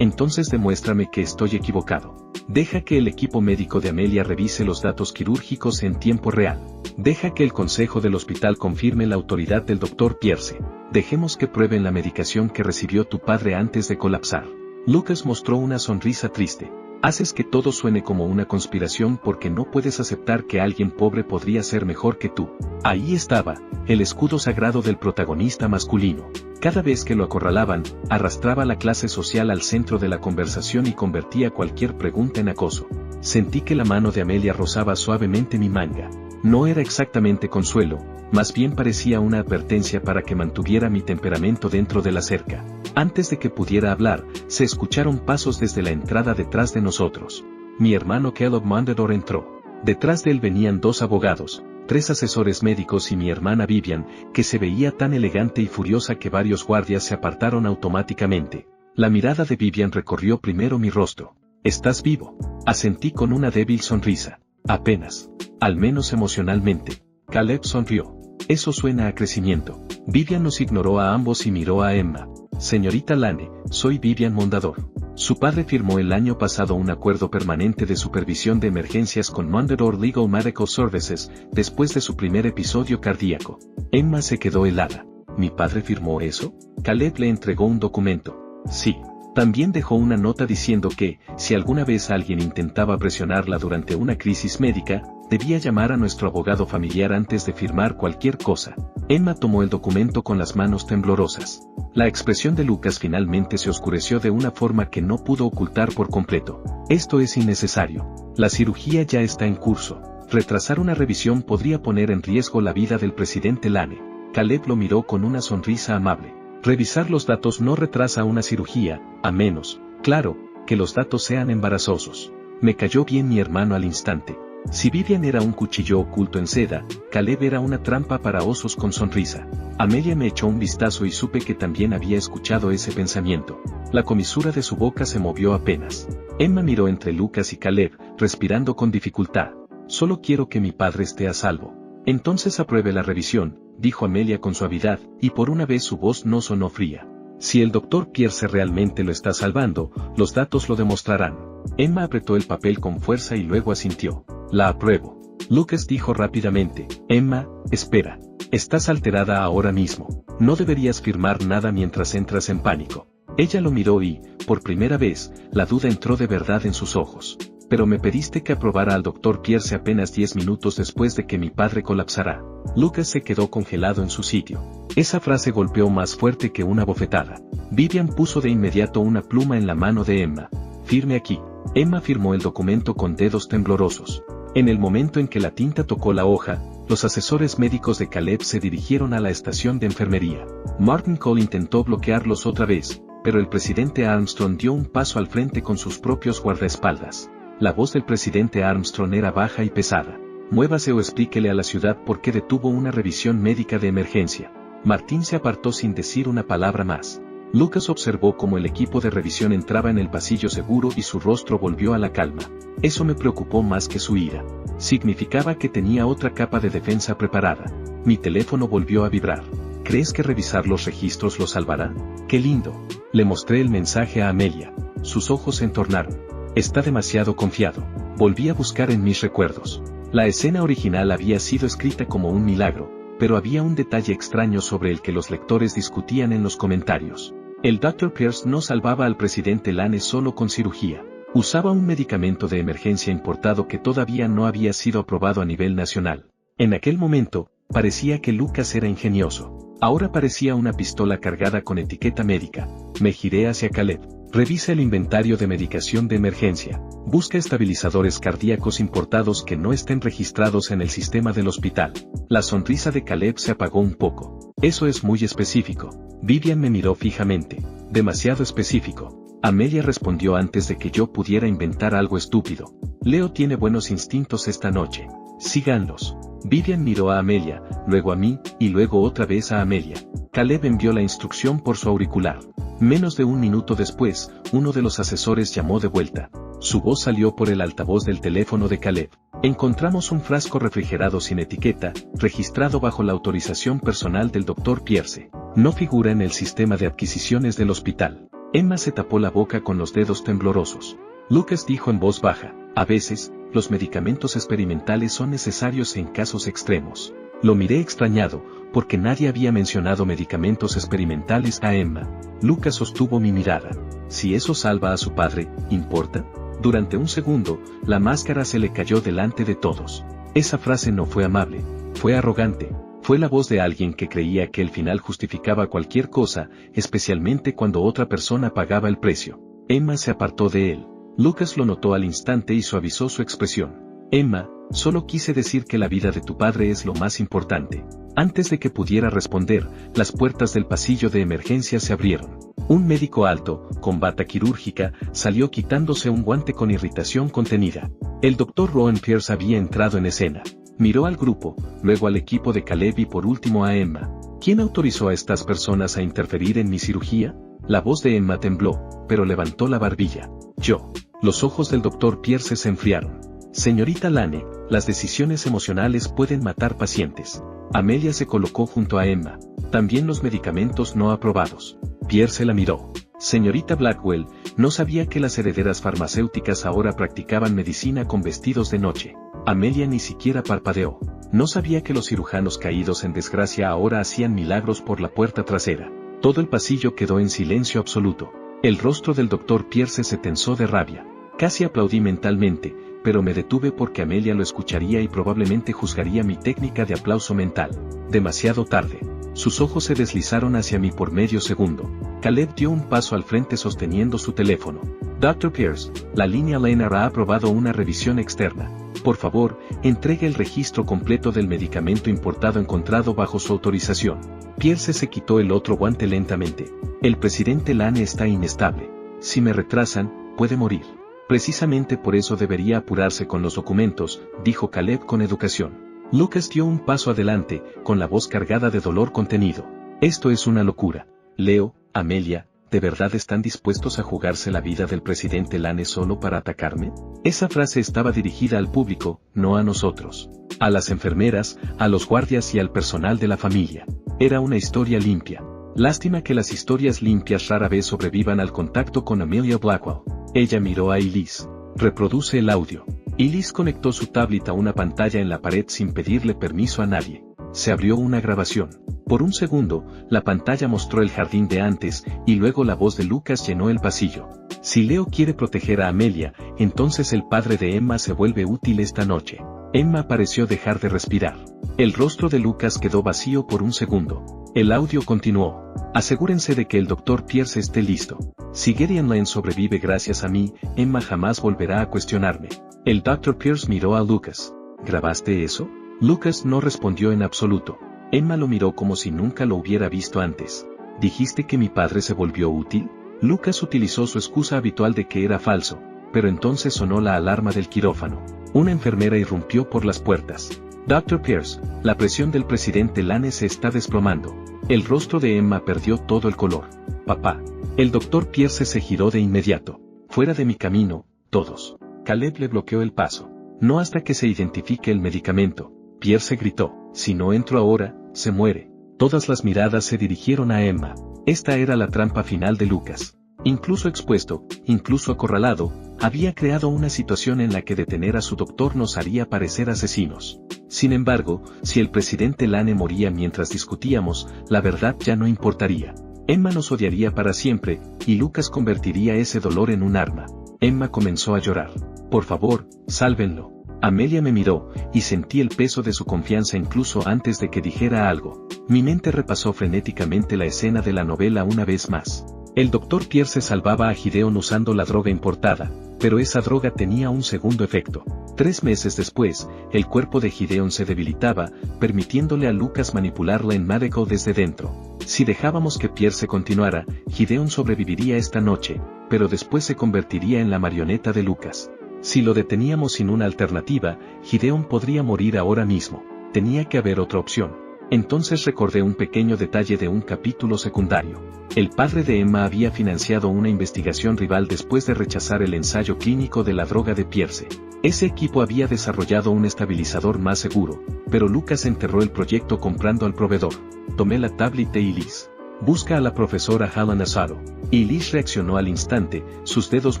Entonces demuéstrame que estoy equivocado. Deja que el equipo médico de Amelia revise los datos quirúrgicos en tiempo real. Deja que el consejo del hospital confirme la autoridad del Dr. Pierce. Dejemos que prueben la medicación que recibió tu padre antes de colapsar. Lucas mostró una sonrisa triste. Haces que todo suene como una conspiración porque no puedes aceptar que alguien pobre podría ser mejor que tú. Ahí estaba, el escudo sagrado del protagonista masculino. Cada vez que lo acorralaban, arrastraba la clase social al centro de la conversación y convertía cualquier pregunta en acoso. Sentí que la mano de Amelia rozaba suavemente mi manga. No era exactamente consuelo, más bien parecía una advertencia para que mantuviera mi temperamento dentro de la cerca. Antes de que pudiera hablar, se escucharon pasos desde la entrada detrás de nosotros. Mi hermano Caleb Mondador entró. Detrás de él venían 2 abogados, 3 asesores médicos y mi hermana Vivian, que se veía tan elegante y furiosa que varios guardias se apartaron automáticamente. La mirada de Vivian recorrió primero mi rostro. ¿Estás vivo? Asentí con una débil sonrisa. Apenas. Al menos emocionalmente. Caleb sonrió. Eso suena a crecimiento. Vivian nos ignoró a ambos y miró a Emma. Señorita Lane, soy Vivian Mondador. Su padre firmó el año pasado un acuerdo permanente de supervisión de emergencias con Mondador Legal Medical Services, después de su primer episodio cardíaco. Emma se quedó helada. ¿Mi padre firmó eso? Caleb le entregó un documento. Sí. También dejó una nota diciendo que, si alguna vez alguien intentaba presionarla durante una crisis médica, debía llamar a nuestro abogado familiar antes de firmar cualquier cosa. Emma tomó el documento con las manos temblorosas. La expresión de Lucas finalmente se oscureció de una forma que no pudo ocultar por completo. Esto es innecesario. La cirugía ya está en curso. Retrasar una revisión podría poner en riesgo la vida del presidente Lane. Caleb lo miró con una sonrisa amable. Revisar los datos no retrasa una cirugía, a menos, claro, que los datos sean embarazosos. Me cayó bien mi hermano al instante. Si Vivian era un cuchillo oculto en seda, Caleb era una trampa para osos con sonrisa. Amelia me echó un vistazo y supe que también había escuchado ese pensamiento. La comisura de su boca se movió apenas. Emma miró entre Lucas y Caleb, respirando con dificultad. Solo quiero que mi padre esté a salvo. Entonces apruebe la revisión, dijo Amelia con suavidad, y por una vez su voz no sonó fría. Si el Dr. Pierce realmente lo está salvando, los datos lo demostrarán. Emma apretó el papel con fuerza y luego asintió. La apruebo. Lucas dijo rápidamente. Emma, espera. Estás alterada ahora mismo. No deberías firmar nada mientras entras en pánico. Ella lo miró y, por primera vez, la duda entró de verdad en sus ojos. Pero me pediste que aprobara al Dr. Pierce apenas 10 minutos después de que mi padre colapsara. Lucas se quedó congelado en su sitio. Esa frase golpeó más fuerte que una bofetada. Vivian puso de inmediato una pluma en la mano de Emma. Firme aquí. Emma firmó el documento con dedos temblorosos. En el momento en que la tinta tocó la hoja, los asesores médicos de Caleb se dirigieron a la estación de enfermería. Martin Cole intentó bloquearlos otra vez, pero el presidente Armstrong dio un paso al frente con sus propios guardaespaldas. La voz del presidente Armstrong era baja y pesada. Muévase o explíquele a la ciudad por qué detuvo una revisión médica de emergencia. Martín se apartó sin decir una palabra más. Lucas observó cómo el equipo de revisión entraba en el pasillo seguro y su rostro volvió a la calma. Eso me preocupó más que su ira. Significaba que tenía otra capa de defensa preparada. Mi teléfono volvió a vibrar. ¿Crees que revisar los registros lo salvará? ¡Qué lindo! Le mostré el mensaje a Amelia. Sus ojos se entornaron. Está demasiado confiado. Volví a buscar en mis recuerdos. La escena original había sido escrita como un milagro, pero había un detalle extraño sobre el que los lectores discutían en los comentarios. El Dr. Pierce no salvaba al presidente Lane solo con cirugía. Usaba un medicamento de emergencia importado que todavía no había sido aprobado a nivel nacional. En aquel momento, parecía que Lucas era ingenioso. Ahora parecía una pistola cargada con etiqueta médica. Me giré hacia Caleb. Revisa el inventario de medicación de emergencia. Busca estabilizadores cardíacos importados que no estén registrados en el sistema del hospital. La sonrisa de Caleb se apagó un poco. Eso es muy específico. Vivian me miró fijamente. Demasiado específico. Amelia respondió antes de que yo pudiera inventar algo estúpido. Leo tiene buenos instintos esta noche. Síganlos. Vivian miró a Amelia, luego a mí, y luego otra vez a Amelia. Caleb envió la instrucción por su auricular. Menos de un minuto después, uno de los asesores llamó de vuelta. Su voz salió por el altavoz del teléfono de Caleb. Encontramos un frasco refrigerado sin etiqueta, registrado bajo la autorización personal del Dr. Pierce. No figura en el sistema de adquisiciones del hospital. Emma se tapó la boca con los dedos temblorosos. Lucas dijo en voz baja, a veces, los medicamentos experimentales son necesarios en casos extremos. Lo miré extrañado, porque nadie había mencionado medicamentos experimentales a Emma. Lucas sostuvo mi mirada. Si eso salva a su padre, ¿importa? Durante un segundo, la máscara se le cayó delante de todos. Esa frase no fue amable, fue arrogante. Fue la voz de alguien que creía que el final justificaba cualquier cosa, especialmente cuando otra persona pagaba el precio. Emma se apartó de él. Lucas lo notó al instante y suavizó su expresión. Emma, solo quise decir que la vida de tu padre es lo más importante. Antes de que pudiera responder, las puertas del pasillo de emergencia se abrieron. Un médico alto, con bata quirúrgica, salió quitándose un guante con irritación contenida. El Dr. Rowan Pierce había entrado en escena. Miró al grupo, luego al equipo de Caleb y por último a Emma. ¿Quién autorizó a estas personas a interferir en mi cirugía? La voz de Emma tembló, pero levantó la barbilla. Yo. Los ojos del Dr. Pierce se enfriaron. Señorita Lane, las decisiones emocionales pueden matar pacientes. Amelia se colocó junto a Emma. También los medicamentos no aprobados. Pierce la miró. Señorita Blackwell, no sabía que las herederas farmacéuticas ahora practicaban medicina con vestidos de noche. Amelia ni siquiera parpadeó. No sabía que los cirujanos caídos en desgracia ahora hacían milagros por la puerta trasera. Todo el pasillo quedó en silencio absoluto. El rostro del Dr. Pierce se tensó de rabia. Casi aplaudí mentalmente, pero me detuve porque Amelia lo escucharía y probablemente juzgaría mi técnica de aplauso mental. Demasiado tarde. Sus ojos se deslizaron hacia mí por medio segundo. Caleb dio un paso al frente sosteniendo su teléfono. Dr. Pierce, la línea Lennard ha aprobado una revisión externa. Por favor, entregue el registro completo del medicamento importado encontrado bajo su autorización. Pierce se quitó el otro guante lentamente. El presidente Lane está inestable. Si me retrasan, puede morir. Precisamente por eso debería apurarse con los documentos, dijo Caleb con educación. Lucas dio un paso adelante, con la voz cargada de dolor contenido. Esto es una locura. Leo, Amelia, ¿de verdad están dispuestos a jugarse la vida del presidente Lane solo para atacarme? Esa frase estaba dirigida al público, no a nosotros. A las enfermeras, a los guardias y al personal de la familia. Era una historia limpia. Lástima que las historias limpias rara vez sobrevivan al contacto con Amelia Blackwell. Ella miró a Elise. Reproduce el audio. Elise conectó su tablet a una pantalla en la pared sin pedirle permiso a nadie. Se abrió una grabación. Por un segundo, la pantalla mostró el jardín de antes, y luego la voz de Lucas llenó el pasillo. Si Leo quiere proteger a Amelia, entonces el padre de Emma se vuelve útil esta noche. Emma pareció dejar de respirar. El rostro de Lucas quedó vacío por un segundo. El audio continuó. Asegúrense de que el Dr. Pierce esté listo. Si Gideon Lane sobrevive gracias a mí, Emma jamás volverá a cuestionarme. El Dr. Pierce miró a Lucas. ¿Grabaste eso? Lucas no respondió en absoluto. Emma lo miró como si nunca lo hubiera visto antes. ¿Dijiste que mi padre se volvió útil? Lucas utilizó su excusa habitual de que era falso, pero entonces sonó la alarma del quirófano. Una enfermera irrumpió por las puertas. Dr. Pierce, la presión del presidente Lane se está desplomando. El rostro de Emma perdió todo el color. Papá. El Dr. Pierce se giró de inmediato. Fuera de mi camino, todos. Caleb le bloqueó el paso. No hasta que se identifique el medicamento. Pierce gritó. Si no entro ahora, se muere. Todas las miradas se dirigieron a Emma. Esta era la trampa final de Lucas. Incluso expuesto, incluso acorralado, había creado una situación en la que detener a su doctor nos haría parecer asesinos. Sin embargo, si el presidente Lane moría mientras discutíamos, la verdad ya no importaría. Emma nos odiaría para siempre, y Lucas convertiría ese dolor en un arma. Emma comenzó a llorar. Por favor, sálvenlo. Amelia me miró, y sentí el peso de su confianza incluso antes de que dijera algo. Mi mente repasó frenéticamente la escena de la novela una vez más. El Dr. Pierce salvaba a Gideon usando la droga importada, pero esa droga tenía un segundo efecto. 3 meses después, el cuerpo de Gideon se debilitaba, permitiéndole a Lucas manipularla en Madeko desde dentro. Si dejábamos que Pierce continuara, Gideon sobreviviría esta noche, pero después se convertiría en la marioneta de Lucas. Si lo deteníamos sin una alternativa, Gideon podría morir ahora mismo. Tenía que haber otra opción. Entonces recordé un pequeño detalle de un capítulo secundario. El padre de Emma había financiado una investigación rival después de rechazar el ensayo clínico de la droga de Pierce. Ese equipo había desarrollado un estabilizador más seguro, pero Lucas enterró el proyecto comprando al proveedor. Tomé la tablet de Elise. Busca a la profesora Helen Asaro. Elise reaccionó al instante, sus dedos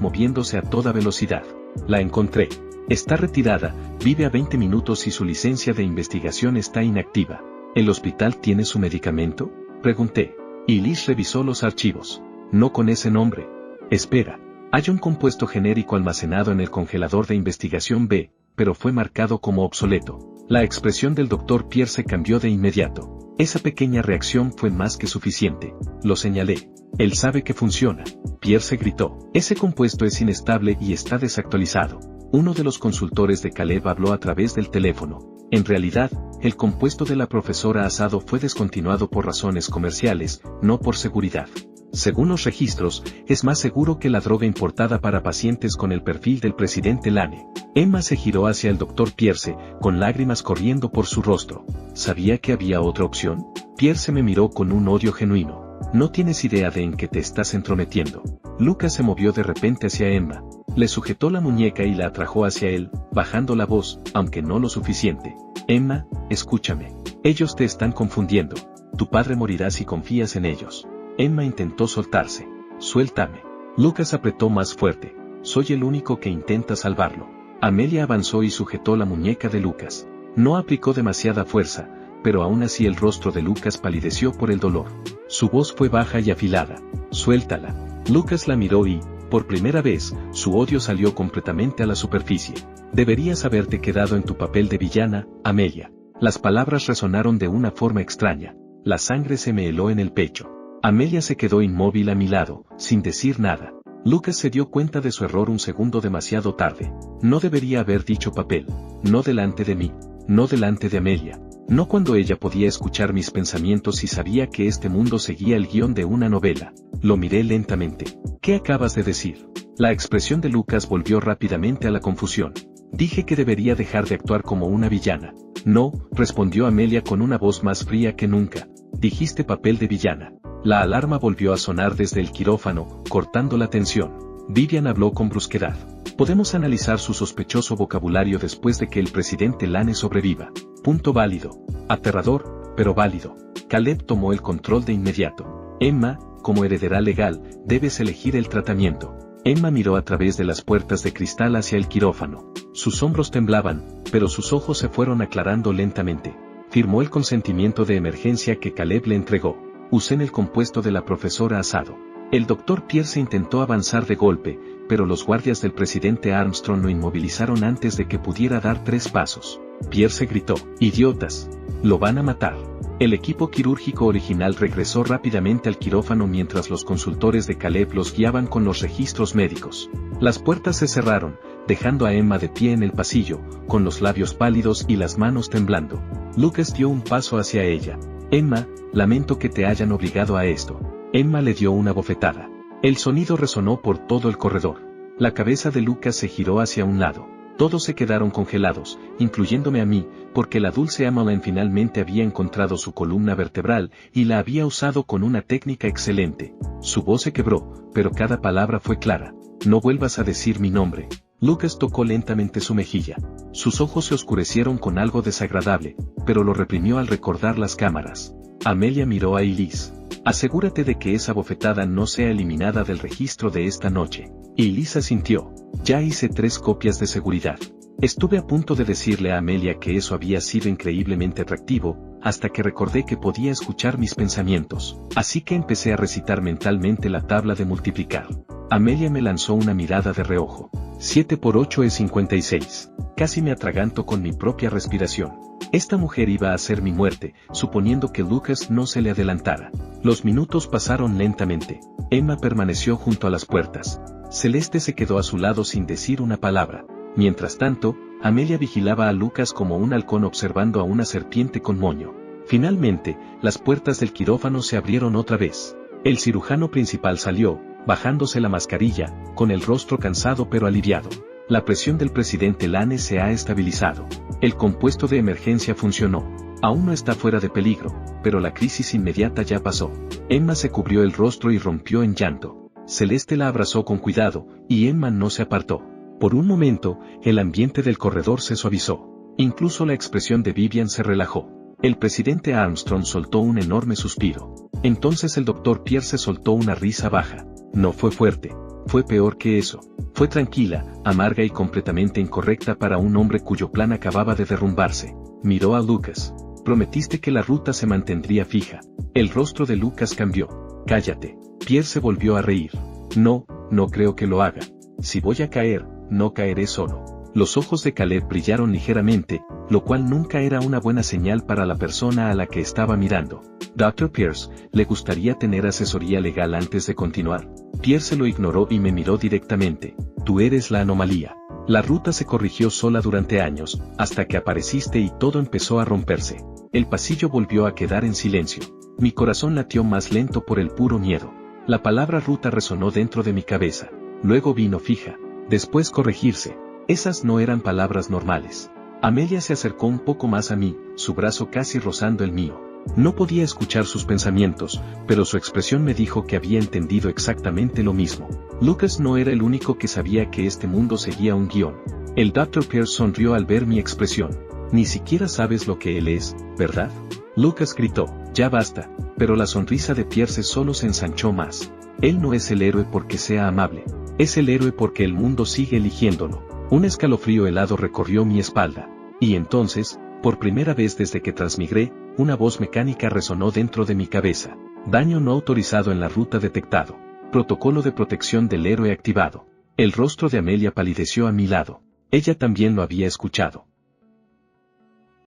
moviéndose a toda velocidad. La encontré. Está retirada, vive a 20 minutos y su licencia de investigación está inactiva. ¿El hospital tiene su medicamento? Pregunté. Elise revisó los archivos. No con ese nombre. Espera. Hay un compuesto genérico almacenado en el congelador de investigación B, pero fue marcado como obsoleto. La expresión del Dr. Pierce cambió de inmediato. Esa pequeña reacción fue más que suficiente. Lo señalé. Él sabe que funciona. Pierce gritó. Ese compuesto es inestable y está desactualizado. Uno de los consultores de Caleb habló a través del teléfono. En realidad, el compuesto de la profesora Asado fue descontinuado por razones comerciales, no por seguridad. Según los registros, es más seguro que la droga importada para pacientes con el perfil del presidente Lane. Emma se giró hacia el Dr. Pierce, con lágrimas corriendo por su rostro. ¿Sabía que había otra opción? Pierce me miró con un odio genuino. No tienes idea de en qué te estás entrometiendo. Lucas se movió de repente hacia Emma. Le sujetó la muñeca y la atrajo hacia él, bajando la voz, aunque no lo suficiente. Emma, escúchame. Ellos te están confundiendo. Tu padre morirá si confías en ellos. Emma intentó soltarse. Suéltame. Lucas apretó más fuerte. Soy el único que intenta salvarlo. Amelia avanzó y sujetó la muñeca de Lucas. No aplicó demasiada fuerza, pero aún así el rostro de Lucas palideció por el dolor. Su voz fue baja y afilada. Suéltala. Lucas la miró y, por primera vez, su odio salió completamente a la superficie. Deberías haberte quedado en tu papel de villana, Amelia. Las palabras resonaron de una forma extraña. La sangre se me heló en el pecho. Amelia se quedó inmóvil a mi lado, sin decir nada. Lucas se dio cuenta de su error un segundo demasiado tarde. No debería haber dicho papel. No delante de mí. No delante de Amelia. No cuando ella podía escuchar mis pensamientos y sabía que este mundo seguía el guión de una novela. Lo miré lentamente. ¿Qué acabas de decir? La expresión de Lucas volvió rápidamente a la confusión. Dije que debería dejar de actuar como una villana. No, respondió Amelia con una voz más fría que nunca. Dijiste papel de villana. La alarma volvió a sonar desde el quirófano, cortando la tensión. Vivian habló con brusquedad. Podemos analizar su sospechoso vocabulario después de que el presidente Lane sobreviva. Punto válido. Aterrador, pero válido. Caleb tomó el control de inmediato. Emma, como heredera legal, debes elegir el tratamiento. Emma miró a través de las puertas de cristal hacia el quirófano. Sus hombros temblaban, pero sus ojos se fueron aclarando lentamente. Firmó el consentimiento de emergencia que Caleb le entregó. Usé el compuesto de la profesora Asado. El Dr. Pierce intentó avanzar de golpe, pero los guardias del presidente Armstrong lo inmovilizaron antes de que pudiera dar 3 pasos. Pierce gritó, «¡Idiotas! ¡Lo van a matar!». El equipo quirúrgico original regresó rápidamente al quirófano mientras los consultores de Caleb los guiaban con los registros médicos. Las puertas se cerraron, dejando a Emma de pie en el pasillo, con los labios pálidos y las manos temblando. Lucas dio un paso hacia ella. «Emma, lamento que te hayan obligado a esto». Emma le dio una bofetada. El sonido resonó por todo el corredor. La cabeza de Lucas se giró hacia un lado. Todos se quedaron congelados, incluyéndome a mí, porque la dulce Emmeline finalmente había encontrado su columna vertebral y la había usado con una técnica excelente. Su voz se quebró, pero cada palabra fue clara. «No vuelvas a decir mi nombre». Lucas tocó lentamente su mejilla. Sus ojos se oscurecieron con algo desagradable, pero lo reprimió al recordar las cámaras. Amelia miró a Elise. «Asegúrate de que esa bofetada no sea eliminada del registro de esta noche». Elise asintió. «Ya hice 3 copias de seguridad». Estuve a punto de decirle a Amelia que eso había sido increíblemente atractivo, hasta que recordé que podía escuchar mis pensamientos. Así que empecé a recitar mentalmente la tabla de multiplicar. Amelia me lanzó una mirada de reojo. 7 por 8 es 56. Casi me atraganto con mi propia respiración. Esta mujer iba a ser mi muerte, suponiendo que Lucas no se le adelantara. Los minutos pasaron lentamente. Emma permaneció junto a las puertas. Celeste se quedó a su lado sin decir una palabra. Mientras tanto, Amelia vigilaba a Lucas como un halcón observando a una serpiente con moño. Finalmente, las puertas del quirófano se abrieron otra vez. El cirujano principal salió, bajándose la mascarilla, con el rostro cansado pero aliviado. La presión del presidente Lane se ha estabilizado. El compuesto de emergencia funcionó. Aún no está fuera de peligro, pero la crisis inmediata ya pasó. Emma se cubrió el rostro y rompió en llanto. Celeste la abrazó con cuidado, y Emma no se apartó. Por un momento, el ambiente del corredor se suavizó. Incluso la expresión de Vivian se relajó. El presidente Armstrong soltó un enorme suspiro. Entonces el doctor Pierce soltó una risa baja. No fue fuerte. Fue peor que eso. Fue tranquila, amarga y completamente incorrecta para un hombre cuyo plan acababa de derrumbarse. Miró a Lucas. Prometiste que la ruta se mantendría fija. El rostro de Lucas cambió. Cállate. Pierce volvió a reír. No, no creo que lo haga. Si voy a caer, no caeré solo. Los ojos de Caleb brillaron ligeramente, lo cual nunca era una buena señal para la persona a la que estaba mirando. Dr. Pierce, ¿le gustaría tener asesoría legal antes de continuar? Pierce lo ignoró y me miró directamente. Tú eres la anomalía. La ruta se corrigió sola durante años, hasta que apareciste y todo empezó a romperse. El pasillo volvió a quedar en silencio. Mi corazón latió más lento por el puro miedo. La palabra ruta resonó dentro de mi cabeza. Luego vino fija. Después corregirse. Esas no eran palabras normales. Amelia se acercó un poco más a mí, su brazo casi rozando el mío. No podía escuchar sus pensamientos, pero su expresión me dijo que había entendido exactamente lo mismo. Lucas no era el único que sabía que este mundo seguía un guión. El Dr. Pierce sonrió al ver mi expresión. Ni siquiera sabes lo que él es, ¿verdad? Lucas gritó, ya basta, pero la sonrisa de Pierce solo se ensanchó más. Él no es el héroe porque sea amable. Es el héroe porque el mundo sigue eligiéndolo. Un escalofrío helado recorrió mi espalda. Y entonces, por primera vez desde que transmigré, una voz mecánica resonó dentro de mi cabeza. Daño no autorizado en la ruta detectado. Protocolo de protección del héroe activado. El rostro de Amelia palideció a mi lado. Ella también lo había escuchado.